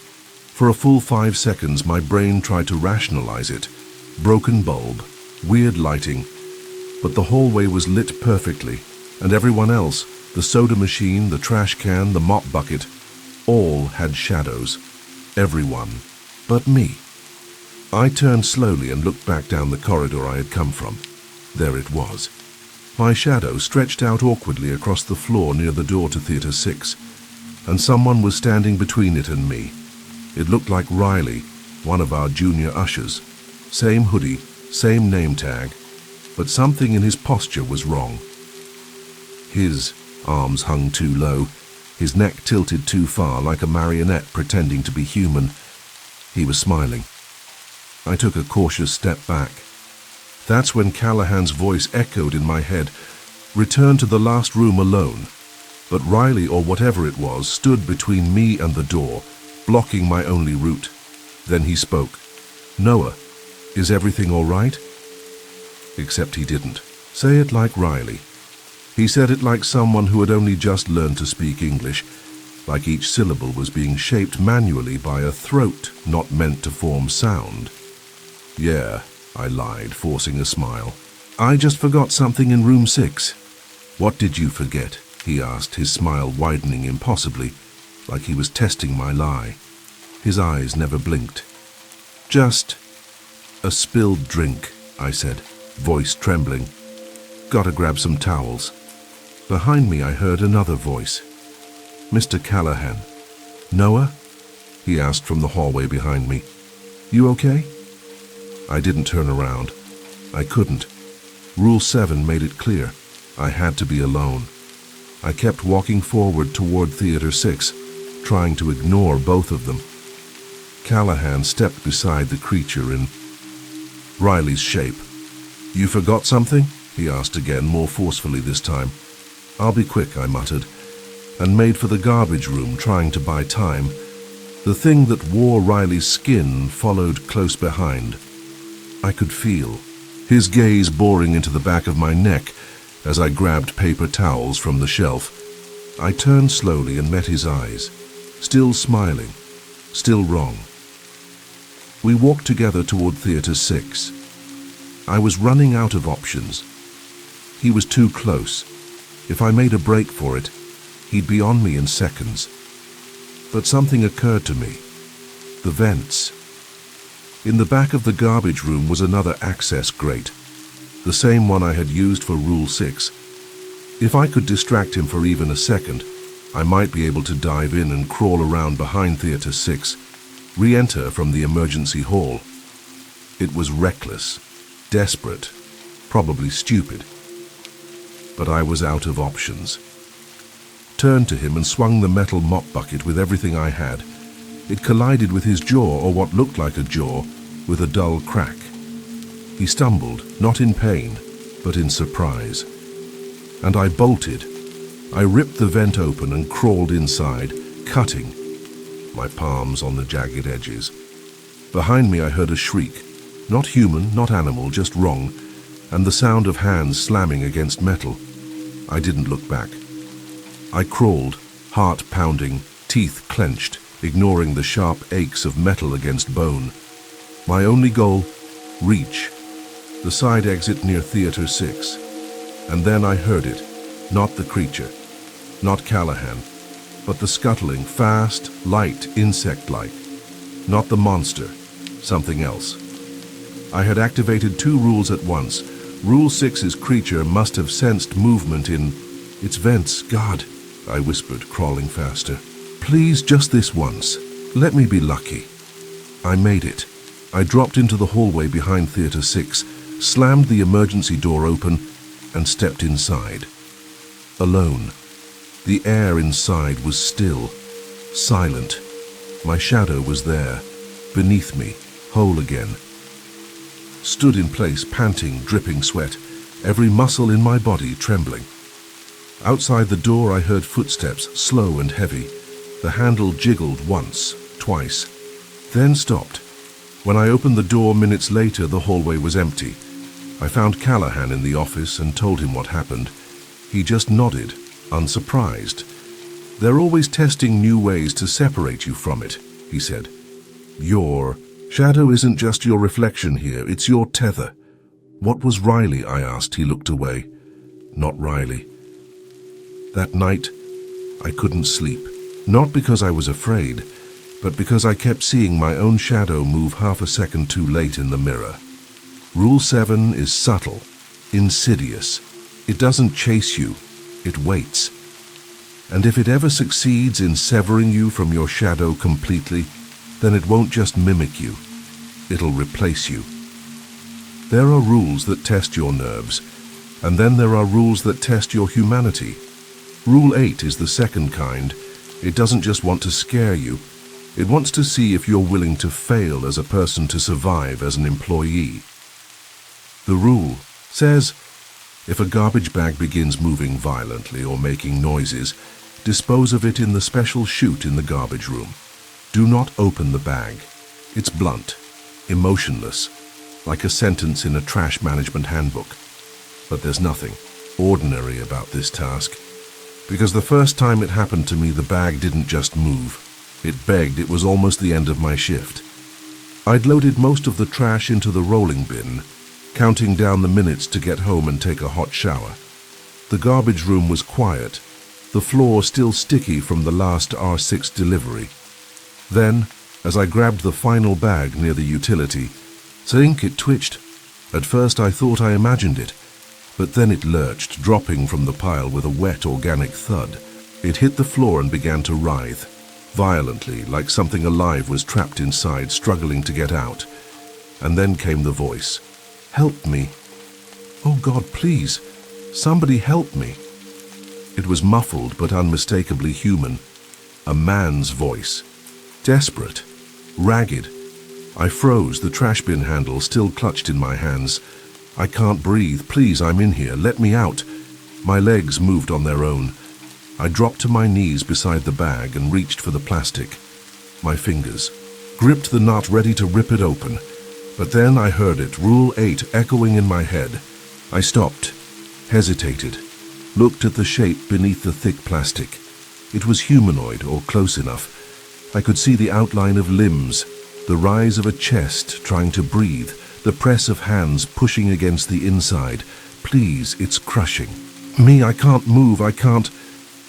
For a full 5 seconds, my brain tried to rationalize it. Broken bulb, weird lighting, but the hallway was lit perfectly, and everyone else, The soda machine, the trash can, the mop bucket, all had shadows. Everyone but me. I turned slowly and looked back down the corridor I had come from. There it was. My shadow stretched out awkwardly across the floor near the door to Theatre 6, and someone was standing between it and me. It looked like Riley, one of our junior ushers. Same hoodie, same name tag, but something in his posture was wrong. His arms hung too low, his neck tilted too far like a marionette pretending to be human. He was smiling. I took a cautious step back. That's when Callahan's voice echoed in my head, "Return to the last room alone." But Riley, or whatever it was, stood between me and the door, blocking my only route. Then he spoke. "Noah, is everything all right?" Except he didn't. Say it like Riley. He said it like someone who had only just learned to speak English, like each syllable was being shaped manually by a throat not meant to form sound. "Yeah," I lied, forcing a smile. "I just forgot something in room 6. "What did you forget?" he asked, his smile widening impossibly, like he was testing my lie. His eyes never blinked. "Just a spilled drink," I said, voice trembling. "Gotta grab some towels." Behind me I heard another voice. "Mr. Callahan." "Noah?" he asked from the hallway behind me. "You okay?" I didn't turn around. I couldn't. Rule 7 made it clear. I had to be alone. I kept walking forward toward Theatre 6, trying to ignore both of them. Callahan stepped beside the creature in Riley's shape. "You forgot something?" he asked again, more forcefully this time. "I'll be quick," I muttered, and made for the garbage room, trying to buy time. The thing that wore Riley's skin followed close behind. I could feel his gaze boring into the back of my neck as I grabbed paper towels from the shelf. I turned slowly and met his eyes, still smiling, still wrong. We walked together toward Theatre 6. I was running out of options. He was too close. If I made a break for it, he'd be on me in seconds. But something occurred to me. The vents. In the back of the garbage room was another access grate, the same one I had used for Rule 6. If I could distract him for even a second, I might be able to dive in and crawl around behind Theatre 6, re-enter from the emergency hall. It was reckless, desperate, probably stupid. But I was out of options. Turned to him and swung the metal mop bucket with everything I had. It collided with his jaw, or what looked like a jaw, with a dull crack. He stumbled, not in pain, but in surprise. And I bolted. I ripped the vent open and crawled inside, cutting, my palms on the jagged edges. Behind me I heard a shriek, not human, not animal, just wrong, and the sound of hands slamming against metal. I didn't look back. I crawled, heart pounding, teeth clenched, ignoring the sharp aches of metal against bone. My only goal, reach. The side exit near Theatre 6. And then I heard it, not the creature, not Callahan, but the scuttling, fast, light, insect-like. Not the monster, something else. I had activated 2 rules at once. Rule 6's creature must have sensed movement in its vents. God, I whispered, crawling faster. Please, just this once. Let me be lucky. I made it. I dropped into the hallway behind Theatre 6, slammed the emergency door open, and stepped inside. Alone. The air inside was still, silent. My shadow was there, beneath me, whole again. Stood in place, panting, dripping sweat, every muscle in my body trembling. Outside the door I heard footsteps, slow and heavy. The handle jiggled once, twice, then stopped. When I opened the door minutes later, the hallway was empty. I found Callahan in the office and told him what happened. He just nodded, unsurprised. "They're always testing new ways to separate you from it," he said. "Your shadow isn't just your reflection here, it's your tether." "What was Riley?" I asked. He looked away. "Not Riley." That night, I couldn't sleep. Not because I was afraid, but because I kept seeing my own shadow move half a second too late in the mirror. Rule 7 is subtle, insidious. It doesn't chase you, it waits. And if it ever succeeds in severing you from your shadow completely, then it won't just mimic you, it'll replace you. There are rules that test your nerves, and then there are rules that test your humanity. Rule 8 is the second kind. It doesn't just want to scare you. It wants to see if you're willing to fail as a person to survive as an employee. The rule says, if a garbage bag begins moving violently or making noises, dispose of it in the special chute in the garbage room. Do not open the bag. It's blunt, emotionless, like a sentence in a trash management handbook. But there's nothing ordinary about this task, because the first time it happened to me, the bag didn't just move. It begged. It was almost the end of my shift. I'd loaded most of the trash into the rolling bin, counting down the minutes to get home and take a hot shower. The garbage room was quiet, the floor still sticky from the last R6 delivery. Then, as I grabbed the final bag near the utility sink, it twitched. At first I thought I imagined it, but then it lurched, dropping from the pile with a wet, organic thud. It hit the floor and began to writhe, violently, like something alive was trapped inside, struggling to get out. And then came the voice. Help me. Oh God, please, somebody help me. It was muffled but unmistakably human. A man's voice. Desperate. Ragged. I froze, the trash bin handle still clutched in my hands. I can't breathe. Please, I'm in here. Let me out. My legs moved on their own. I dropped to my knees beside the bag and reached for the plastic. My fingers gripped the nut, ready to rip it open. But then I heard it, Rule 8, echoing in my head. I stopped, hesitated, looked at the shape beneath the thick plastic. It was humanoid, or close enough. I could see the outline of limbs, the rise of a chest trying to breathe, the press of hands pushing against the inside. Please, it's crushing. Me, I can't move, I can't.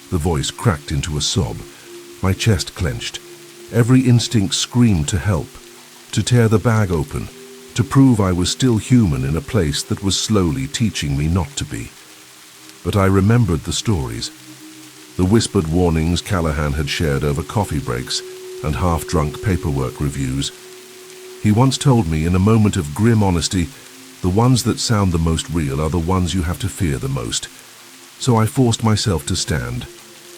The voice cracked into a sob. My chest clenched. Every instinct screamed to help, to tear the bag open, to prove I was still human in a place that was slowly teaching me not to be. But I remembered the stories, the whispered warnings Callahan had shared over coffee breaks and half-drunk paperwork reviews. He once told me in a moment of grim honesty, the ones that sound the most real are the ones you have to fear the most. So I forced myself to stand.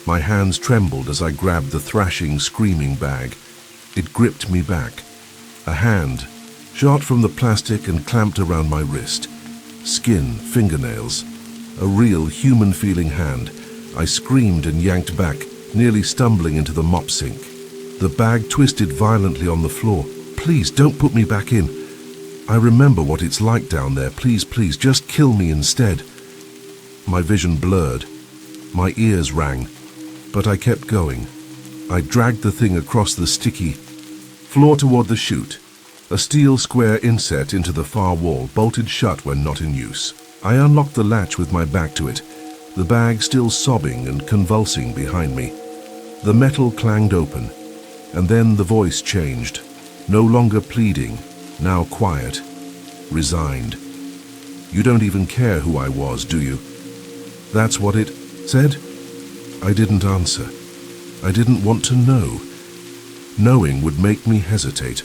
My hands trembled as I grabbed the thrashing, screaming bag. It gripped me back. A hand shot from the plastic and clamped around my wrist. Skin, fingernails. A real human-feeling hand. I screamed and yanked back, nearly stumbling into the mop sink. The bag twisted violently on the floor. Please, don't put me back in. I remember what it's like down there. Please, please, just kill me instead. My vision blurred. My ears rang. But I kept going. I dragged the thing across the sticky floor toward the chute. A steel square inset into the far wall, bolted shut when not in use. I unlocked the latch with my back to it, the bag still sobbing and convulsing behind me. The metal clanged open, and then the voice changed. No longer pleading, now quiet, resigned. You don't even care who I was, do you? That's what it said? I didn't answer. I didn't want to know. Knowing would make me hesitate.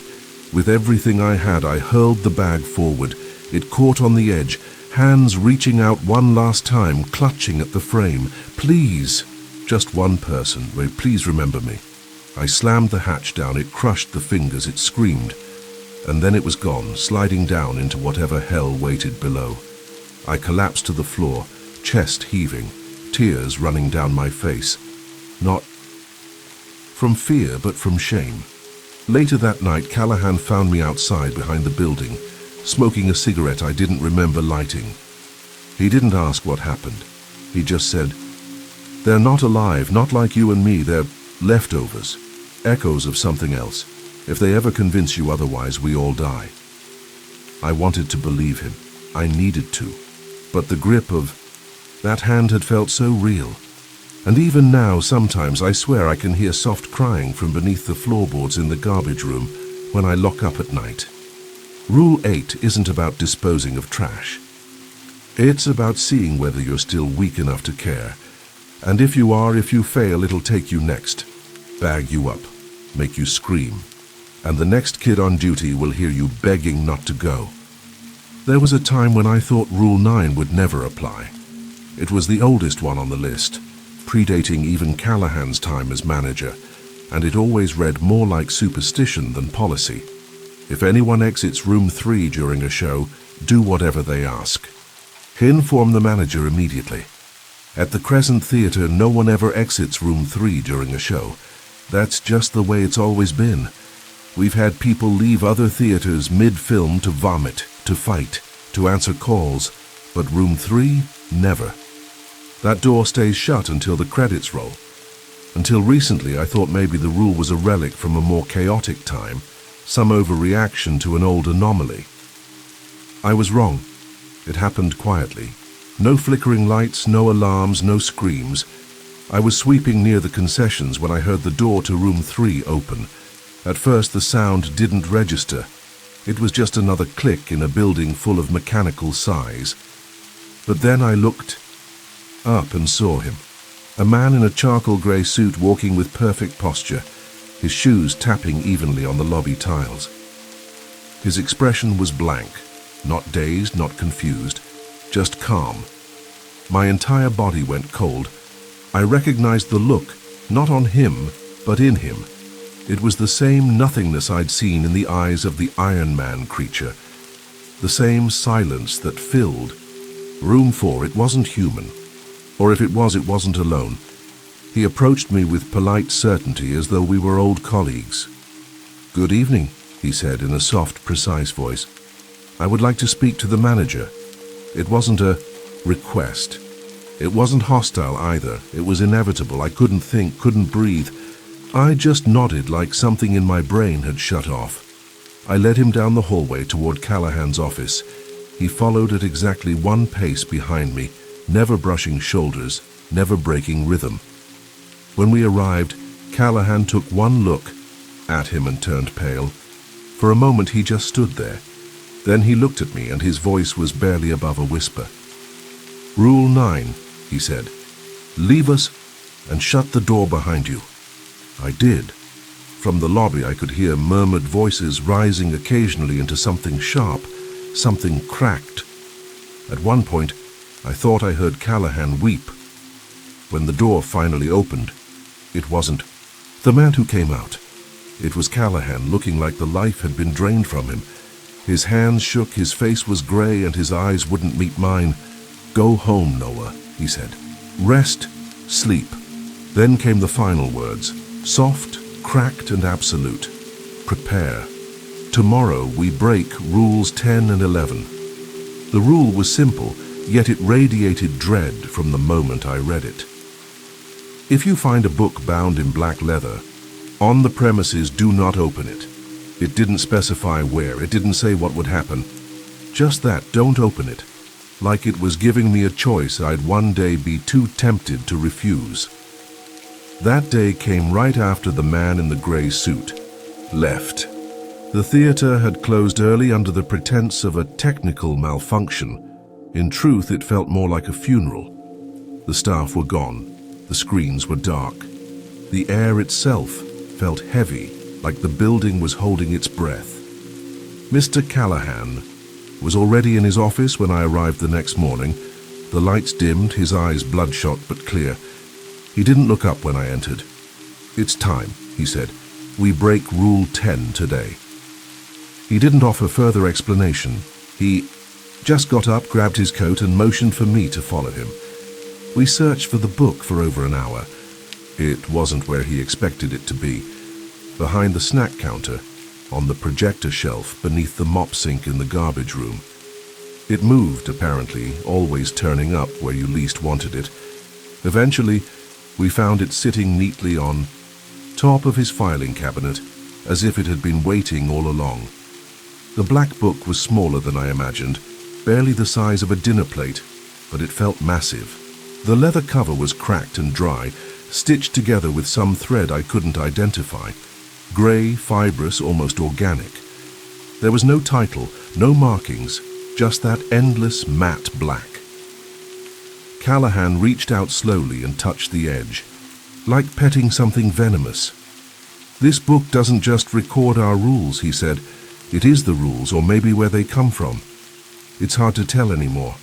With everything I had, I hurled the bag forward. It caught on the edge, hands reaching out one last time, clutching at the frame. Please, just one person. Please remember me. I slammed the hatch down. It crushed the fingers. It screamed. And then it was gone, sliding down into whatever hell waited below. I collapsed to the floor, chest heaving, tears running down my face. Not from fear, but from shame. Later that night, Callahan found me outside behind the building, smoking a cigarette I didn't remember lighting. He didn't ask what happened. He just said, "They're not alive, not like you and me. They're leftovers, echoes of something else. If they ever convince you otherwise, we all die." I wanted to believe him. I needed to. But the grip of that hand had felt so real, And even now, sometimes I swear I can hear soft crying from beneath the floorboards in the garbage room when I lock up at night. Rule 8 isn't about disposing of trash. It's about seeing whether you're still weak enough to care. And if you are, if you fail, it'll take you next, bag you up, make you scream. And the next kid on duty will hear you begging not to go. There was a time when I thought Rule 9 would never apply. It was the oldest one on the list, predating even Callahan's time as manager, and it always read more like superstition than policy. If anyone exits room 3 during a show, do whatever they ask. Inform the manager immediately. At the Crescent Theater, no one ever exits room 3 during a show. That's just the way it's always been. We've had people leave other theaters mid-film to vomit, to fight, to answer calls, but room 3, never. That door stays shut until the credits roll. Until recently, I thought maybe the rule was a relic from a more chaotic time, some overreaction to an old anomaly. I was wrong. It happened quietly. No flickering lights, no alarms, no screams. I was sweeping near the concessions when I heard the door to room 3 open. At first, the sound didn't register. It was just another click in a building full of mechanical sighs. But then I looked up and saw him. A man in a charcoal grey suit walking with perfect posture, his shoes tapping evenly on the lobby tiles. His expression was blank, not dazed, not confused, just calm. My entire body went cold. I recognized the look, not on him, but in him. It was the same nothingness I'd seen in the eyes of the Iron Man creature. The same silence that filled. Room 4, it wasn't human. Or if it was, it wasn't alone. He approached me with polite certainty as though we were old colleagues. "Good evening," he said in a soft, precise voice. "I would like to speak to the manager." It wasn't a request. It wasn't hostile either. It was inevitable. I couldn't think, couldn't breathe. I just nodded like something in my brain had shut off. I led him down the hallway toward Callahan's office. He followed at exactly 1 pace behind me, never brushing shoulders, never breaking rhythm. When we arrived, Callahan took one look at him and turned pale. For a moment he just stood there. Then he looked at me and his voice was barely above a whisper. "Rule 9, he said. "Leave us and shut the door behind you." I did. From the lobby I could hear murmured voices rising occasionally into something sharp, something cracked. At one point, I thought I heard Callahan weep. When the door finally opened, it wasn't the man who came out. It was Callahan, looking like the life had been drained from him. His hands shook, his face was gray, and his eyes wouldn't meet mine. "Go home, Noah," he said. "Rest, sleep." Then came the final words, soft, cracked, and absolute. "Prepare. Tomorrow we break rules 10 and 11. The rule was simple, yet it radiated dread from the moment I read it. If you find a book bound in black leather, on the premises, do not open it. It didn't specify where, it didn't say what would happen. Just that, don't open it. Like it was giving me a choice I'd one day be too tempted to refuse. That day came right after the man in the gray suit left. The theater had closed early under the pretense of a technical malfunction. In truth, it felt more like a funeral. The staff were gone. The screens were dark. The air itself felt heavy, like the building was holding its breath. Mr. Callahan was already in his office when I arrived the next morning. The lights dimmed, his eyes bloodshot but clear. He didn't look up when I entered. "It's time," he said. "We break Rule 10 today." He didn't offer further explanation. He just got up, grabbed his coat, and motioned for me to follow him. We searched for the book for over an hour. It wasn't where he expected it to be. Behind the snack counter, on the projector shelf beneath the mop sink in the garbage room. It moved, apparently, always turning up where you least wanted it. Eventually, we found it sitting neatly on top of his filing cabinet, as if it had been waiting all along. The black book was smaller than I imagined, barely the size of a dinner plate, but it felt massive. The leather cover was cracked and dry, stitched together with some thread I couldn't identify. Grey, fibrous, almost organic. There was no title, no markings, just that endless matte black. Callahan reached out slowly and touched the edge, like petting something venomous. "This book doesn't just record our rules," he said. "It is the rules, or maybe where they come from. It's hard to tell anymore."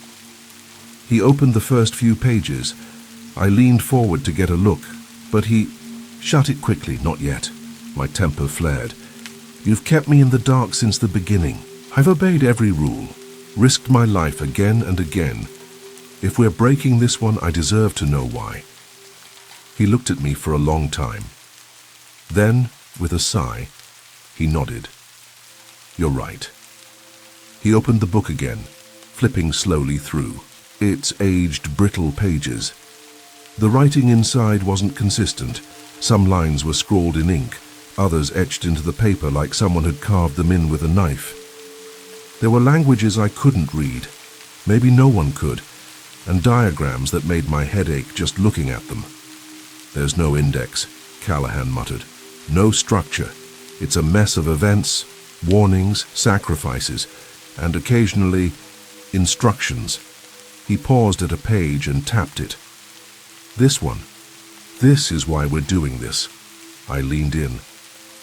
He opened the first few pages. I leaned forward to get a look, but he shut it quickly. "Not yet." My temper flared. "You've kept me in the dark since the beginning. I've obeyed every rule, risked my life again and again. If we're breaking this one, I deserve to know why." He looked at me for a long time. Then, with a sigh, he nodded. "You're right." He opened the book again, flipping slowly through. Its aged, brittle pages. The writing inside wasn't consistent. Some lines were scrawled in ink, others etched into the paper like someone had carved them in with a knife. There were languages I couldn't read, maybe no one could, and diagrams that made my head ache just looking at them. "There's no index," Callahan muttered. "No structure. It's a mess of events, warnings, sacrifices, and occasionally instructions." He paused at a page and tapped it. "This one. This is why we're doing this." I leaned in.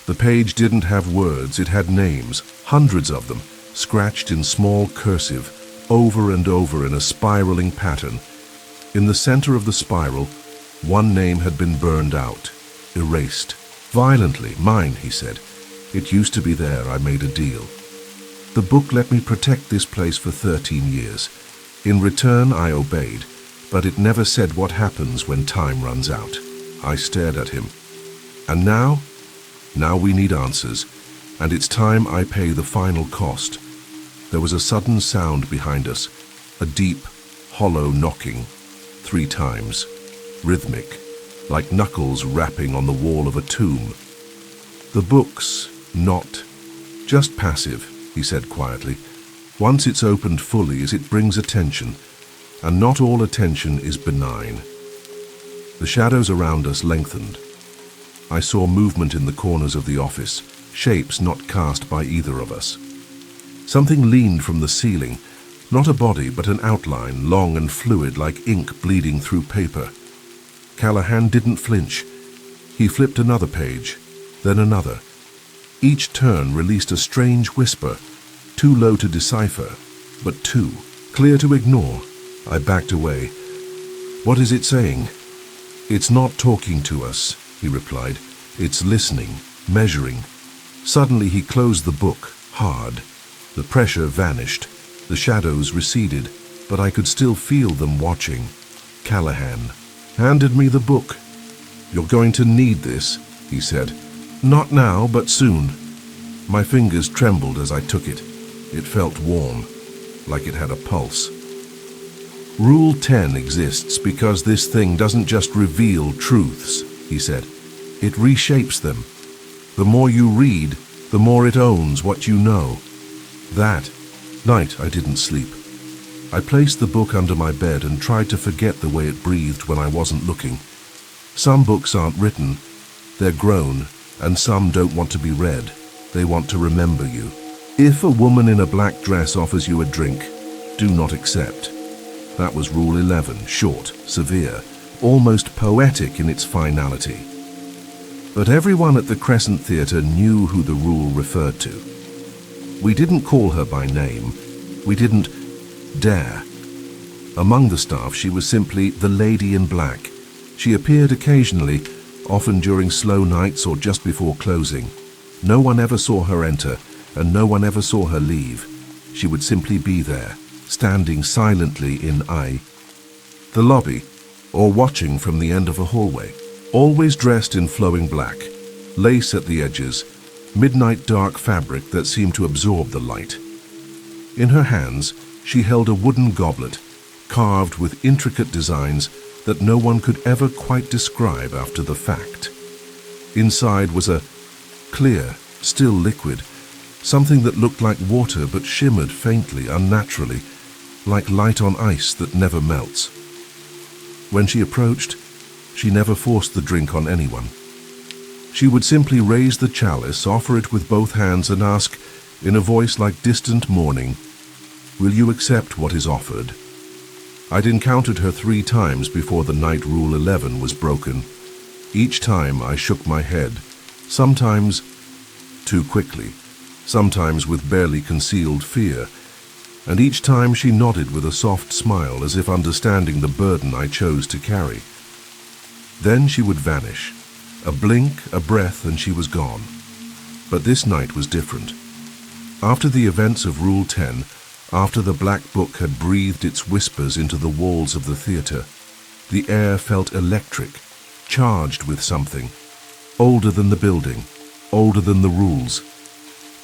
The page didn't have words, it had names, hundreds of them, scratched in small cursive, over and over in a spiraling pattern. In the center of the spiral, one name had been burned out, erased. "Violently, mine," he said. "It used to be there, I made a deal. The book let me protect this place for 13 years. In return, I obeyed, but it never said what happens when time runs out." I stared at him. "And now? Now we need answers, and it's time I pay the final cost." There was a sudden sound behind us, a deep, hollow knocking, 3 times, rhythmic, like knuckles rapping on the wall of a tomb. "The book's not just passive," he said quietly. "Once it's opened fully, it brings attention, and not all attention is benign." The shadows around us lengthened. I saw movement in the corners of the office, shapes not cast by either of us. Something leaned from the ceiling, not a body but an outline, long and fluid like ink bleeding through paper. Callahan didn't flinch. He flipped another page, then another. Each turn released a strange whisper, too low to decipher, but too clear to ignore. I backed away. "What is it saying?" "It's not talking to us," he replied. "It's listening, measuring." Suddenly he closed the book, hard. The pressure vanished. The shadows receded, but I could still feel them watching. Callahan handed me the book. "You're going to need this," he said. "Not now, but soon." My fingers trembled as I took it. It felt warm, like it had a pulse. "Rule 10 exists because this thing doesn't just reveal truths," he said. "It reshapes them. The more you read, the more it owns what you know." That night I didn't sleep. I placed the book under my bed and tried to forget the way it breathed when I wasn't looking. Some books aren't written, they're grown, and some don't want to be read. They want to remember you. If a woman in a black dress offers you a drink, do not accept. That was Rule 11, short, severe, almost poetic in its finality. But everyone at the Crescent Theater knew who the rule referred to. We didn't call her by name. We didn't dare. Among the staff, she was simply the lady in black. She appeared occasionally, often during slow nights or just before closing. No one ever saw her enter, and no one ever saw her leave. She would simply be there, standing silently in the lobby, or watching from the end of a hallway, always dressed in flowing black, lace at the edges, midnight dark fabric that seemed to absorb the light. In her hands, she held a wooden goblet, carved with intricate designs that no one could ever quite describe after the fact. Inside was a clear, still liquid, something that looked like water but shimmered faintly, unnaturally, like light on ice that never melts. When she approached, she never forced the drink on anyone. She would simply raise the chalice, offer it with both hands, and ask, in a voice like distant mourning, "Will you accept what is offered?" I'd encountered her 3 times before the night rule 11 was broken. Each time I shook my head, sometimes too quickly, sometimes with barely concealed fear, and each time she nodded with a soft smile as if understanding the burden I chose to carry. Then she would vanish. A blink, a breath, and she was gone. But this night was different. After the events of Rule 10, after the Black Book had breathed its whispers into the walls of the theater, the air felt electric, charged with something, older than the building, older than the rules.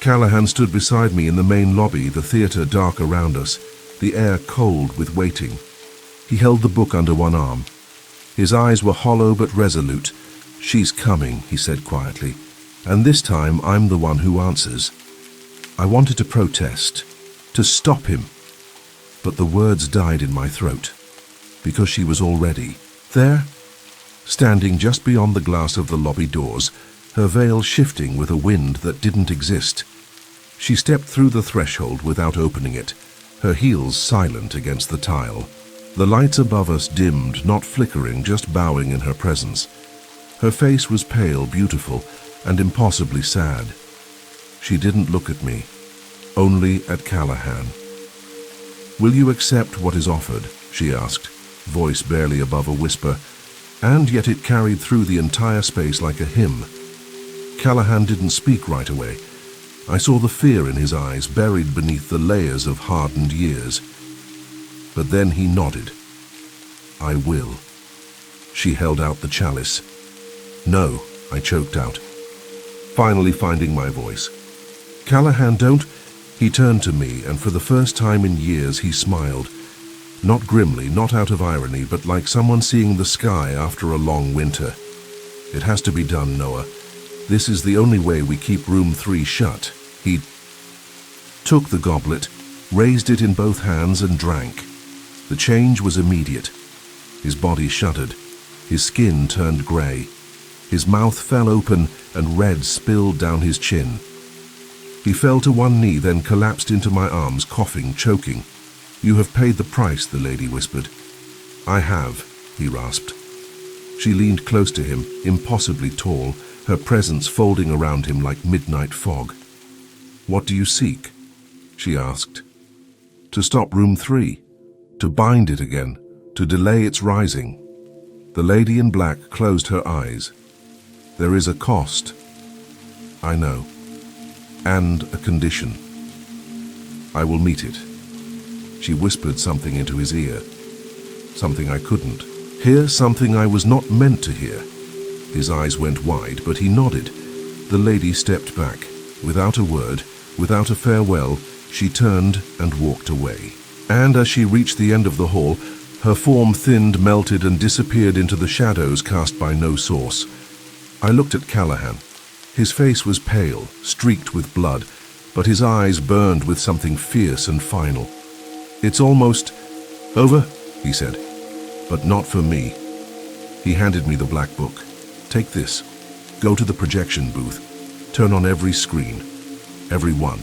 Callahan stood beside me in the main lobby, the theater dark around us, the air cold with waiting. He held the book under one arm. His eyes were hollow but resolute. "She's coming," he said quietly, "and this time I'm the one who answers." I wanted to protest, to stop him, but the words died in my throat, because she was already there, standing just beyond the glass of the lobby doors, her veil shifting with a wind that didn't exist. She stepped through the threshold without opening it, her heels silent against the tile. The lights above us dimmed, not flickering, just bowing in her presence. Her face was pale, beautiful, and impossibly sad. She didn't look at me, only at Callahan. "Will you accept what is offered?" she asked, voice barely above a whisper, and yet it carried through the entire space like a hymn. Callahan didn't speak right away. I saw the fear in his eyes, buried beneath the layers of hardened years. But then he nodded. "I will." She held out the chalice. "No," I choked out, finally finding my voice. "Callahan, don't—" He turned to me, and for the first time in years he smiled. Not grimly, not out of irony, but like someone seeing the sky after a long winter. "It has to be done, Noah. This is the only way we keep room 3 shut." He took the goblet, raised it in both hands, and drank. The change was immediate. His body shuddered. His skin turned grey. His mouth fell open, and red spilled down his chin. He fell to one knee, then collapsed into my arms, coughing, choking. "You have paid the price," the lady whispered. "I have," he rasped. She leaned close to him, impossibly tall, her presence folding around him like midnight fog. "What do you seek?" she asked. "To stop room 3, to bind it again, to delay its rising." The lady in black closed her eyes. "There is a cost." "I know. And a condition. I will meet it." She whispered something into his ear. Something I couldn't hear, something I was not meant to hear. His eyes went wide, but he nodded. The lady stepped back. Without a word, without a farewell, she turned and walked away. And as she reached the end of the hall, her form thinned, melted, and disappeared into the shadows cast by no source. I looked at Callahan. His face was pale, streaked with blood, but his eyes burned with something fierce and final. "It's almost over," he said, "but not for me." He handed me the black book. "Take this. Go to the projection booth. Turn on every screen. Every one."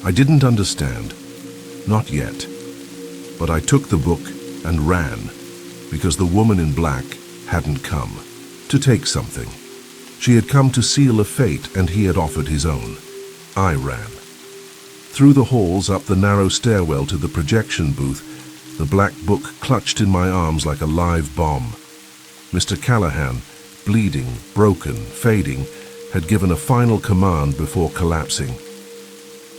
I didn't understand. Not yet. But I took the book and ran, because the woman in black hadn't come to take something. She had come to seal a fate, and he had offered his own. I ran. Through the halls, up the narrow stairwell to the projection booth, the black book clutched in my arms like a live bomb. Mr. Callahan, bleeding, broken, fading, had given a final command before collapsing.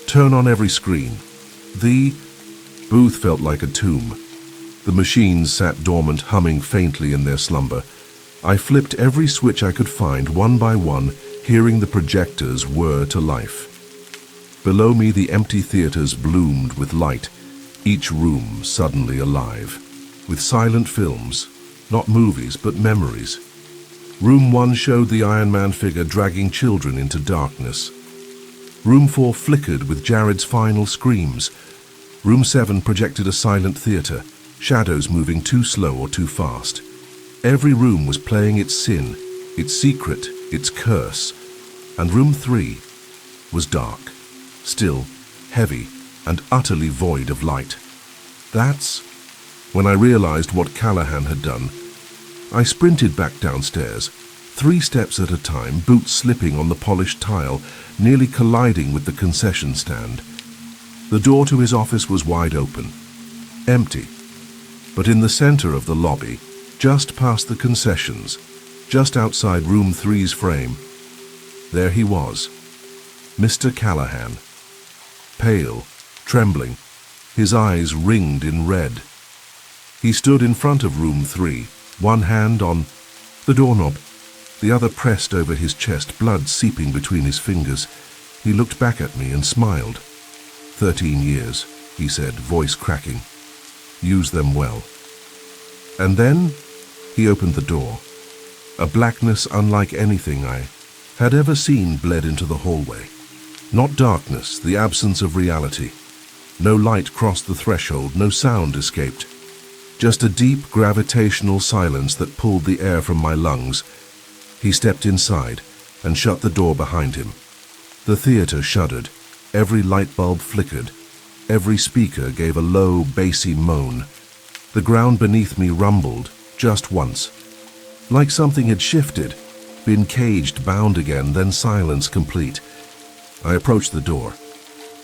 "Turn on every screen." The booth felt like a tomb. The machines sat dormant, humming faintly in their slumber. I flipped every switch I could find, one by one, hearing the projectors whir to life. Below me, the empty theaters bloomed with light, each room suddenly alive, with silent films, not movies, but memories. Room 1 showed the Iron Man figure dragging children into darkness. Room 4 flickered with Jared's final screams. Room 7 projected a silent theater, shadows moving too slow or too fast. Every room was playing its sin, its secret, its curse. And room 3 was dark, still, heavy, and utterly void of light. That's when I realized what Callahan had done. I sprinted back downstairs, 3 steps at a time, boots slipping on the polished tile, nearly colliding with the concession stand. The door to his office was wide open, empty. But in the center of the lobby, just past the concessions, just outside room 3's frame, there he was, Mr. Callahan. Pale, trembling, his eyes ringed in red. He stood in front of room 3, one hand on the doorknob, the other pressed over his chest, blood seeping between his fingers. He looked back at me and smiled. 13 years, he said, voice cracking. Use them well. And then he opened the door. A blackness unlike anything I had ever seen bled into the hallway. Not darkness, the absence of reality. No light crossed the threshold, no sound escaped. Just a deep gravitational silence that pulled the air from my lungs. He stepped inside and shut the door behind him. The theater shuddered. Every light bulb flickered. Every speaker gave a low, bassy moan. The ground beneath me rumbled, just once. Like something had shifted, been caged, bound again, then silence complete. I approached the door.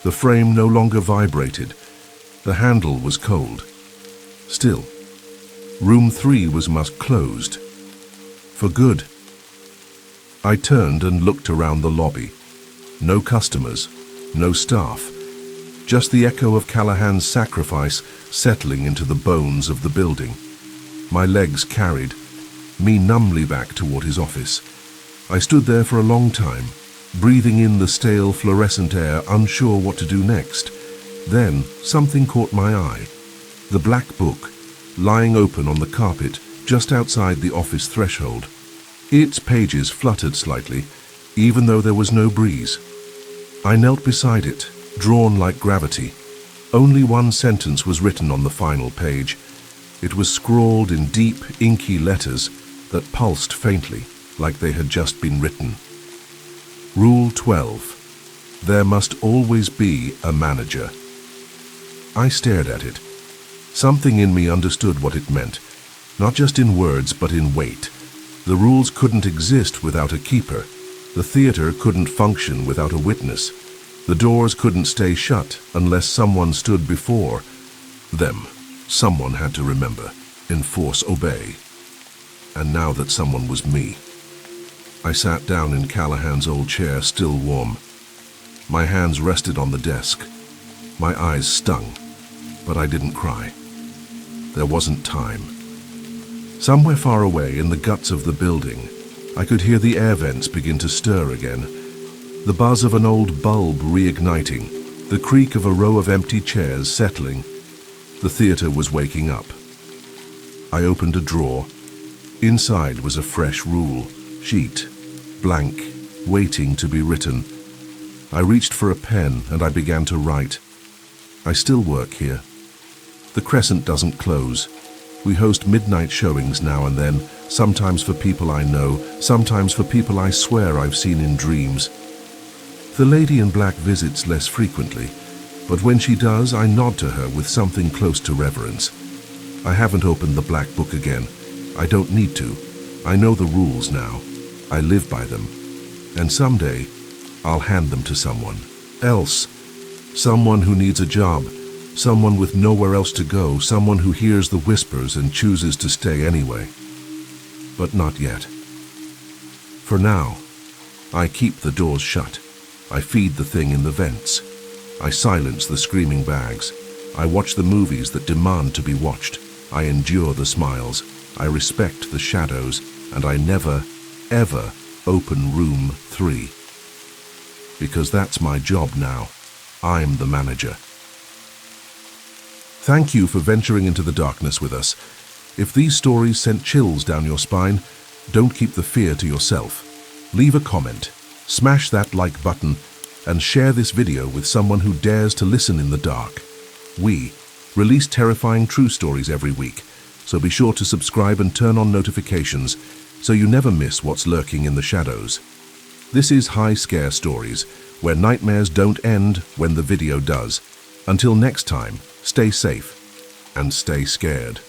The frame no longer vibrated. The handle was cold. Still, room 3 was closed. For good. I turned and looked around the lobby. No customers, no staff. Just the echo of Callahan's sacrifice settling into the bones of the building. My legs carried me numbly back toward his office. I stood there for a long time, breathing in the stale fluorescent air, unsure what to do next. Then something caught my eye. The black book, lying open on the carpet just outside the office threshold. Its pages fluttered slightly, even though there was no breeze. I knelt beside it, drawn like gravity. Only one sentence was written on the final page. It was scrawled in deep, inky letters that pulsed faintly, like they had just been written. Rule 12. There must always be a manager. I stared at it. Something in me understood what it meant, not just in words but in weight. The rules couldn't exist without a keeper. The theater couldn't function without a witness. The doors couldn't stay shut unless someone stood before them. Someone had to remember, enforce, obey. And now that someone was me. I sat down in Callahan's old chair, still warm. My hands rested on the desk. My eyes stung, but I didn't cry. There wasn't time. Somewhere far away in the guts of the building, I could hear the air vents begin to stir again. The buzz of an old bulb reigniting, the creak of a row of empty chairs settling. The theater was waking up. I opened a drawer. Inside was a fresh rule sheet, blank, waiting to be written. I reached for a pen and I began to write. I still work here. The Crescent doesn't close. We host midnight showings now and then, sometimes for people I know, sometimes for people I swear I've seen in dreams. The lady in black visits less frequently, but when she does, I nod to her with something close to reverence. I haven't opened the black book again. I don't need to. I know the rules now. I live by them. And someday, I'll hand them to someone else. Someone who needs a job. Someone with nowhere else to go. Someone who hears the whispers and chooses to stay anyway. But not yet. For now, I keep the doors shut. I feed the thing in the vents. I silence the screaming bags. I watch the movies that demand to be watched. I endure the smiles. I respect the shadows. And I never, ever open room 3. Because that's my job now. I'm the manager. Thank you for venturing into the darkness with us. If these stories sent chills down your spine, don't keep the fear to yourself. Leave a comment, smash that like button, and share this video with someone who dares to listen in the dark. We release terrifying true stories every week, so be sure to subscribe and turn on notifications so you never miss what's lurking in the shadows. This is High Scare Stories, where nightmares don't end when the video does. Until next time, stay safe and stay scared.